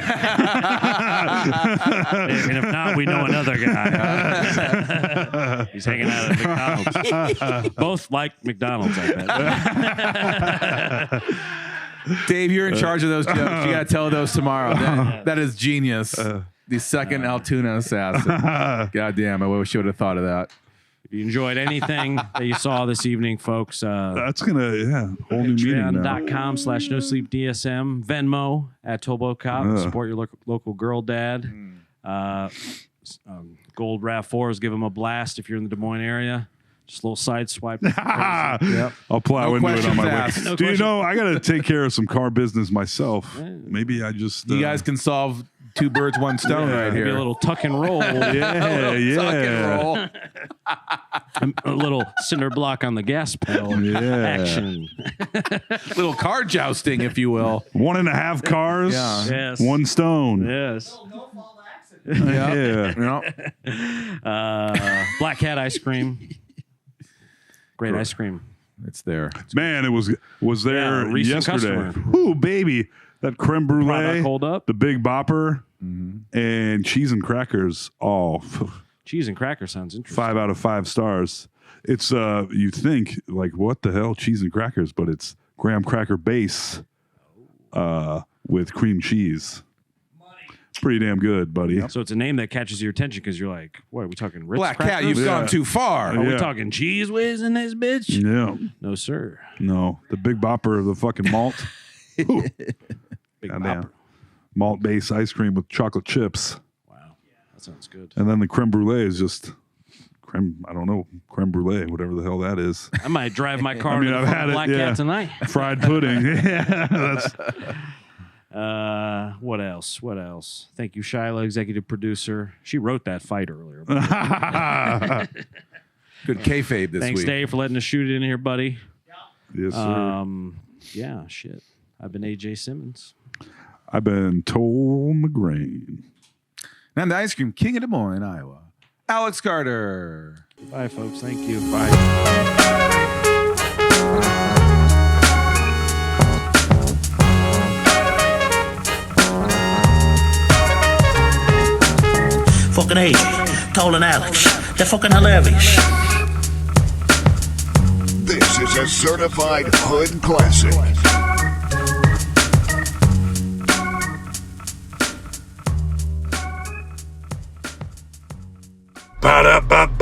if not, we know another guy. He's hanging out at McDonald's. Both like McDonald's, I bet. Dave, you're in charge of those jokes. You got to tell those tomorrow. That is genius. The second Altoona assassin. God damn, I wish you would have thought of that. If you enjoyed anything that you saw this evening, folks, That's going to, whole new meaning now. Patreon.com/NoSleepDSM, Venmo at Tobo Cop. Support your local girl dad. Gold RAV4s, give them a blast if you're in the Des Moines area. Just a little side swipe. Yep. I'll plow No into it on my way. questions asked. Do you know, I got to take care of some car business myself. Maybe I just... You guys can solve 2 birds, 1 stone right Maybe here. a little tuck and roll. Yeah, Tuck and roll. A little cinder block on the gas pedal. Yeah. Action. Little car jousting, if you will. 1.5 cars, Yeah. Yes. 1 stone. Yes. No fault accident. Yeah. Black Hat ice cream. Great ice cream. It's there. Man, it was there Yeah, recent yesterday. customer. Ooh, baby. That creme brulee, Product hold up. the Big Bopper, and cheese and crackers. Oh, Cheese and cracker sounds interesting. 5 out of 5 stars. It's you think like what the hell, cheese and crackers, but it's graham cracker base with cream cheese. Pretty damn good, buddy. So it's a name that catches your attention because you're like, what are we talking? Ritz Black crackers? Cat, you've gone too far. Are we Yeah. talking cheese whiz in this bitch? Yeah. No, sir. No, the Big Bopper of the fucking malt. Ooh. Big Goddamn. Bopper. Malt base ice cream with chocolate chips. Wow. That sounds good. And then the creme brulee is just creme brulee, whatever the hell that is. I might drive my car mean, to the I've front had of it, Black yeah. Cat tonight. Fried pudding. Yeah, that's What else? What else? Thank you, Shyla, executive producer. She wrote that fight earlier. Good kayfabe this Thanks, week. Dave, for letting us shoot it in here, buddy. yes, sir. Yeah, shit. I've been AJ Simmons. I've been told McGrain. And the ice cream king of Des Moines, Iowa, Alex Carter. Bye, folks. Thank you. Bye. Fucking AJ, Toll and Alex. They're fucking hilarious. This is a certified hood classic. Ba-da-ba-ba.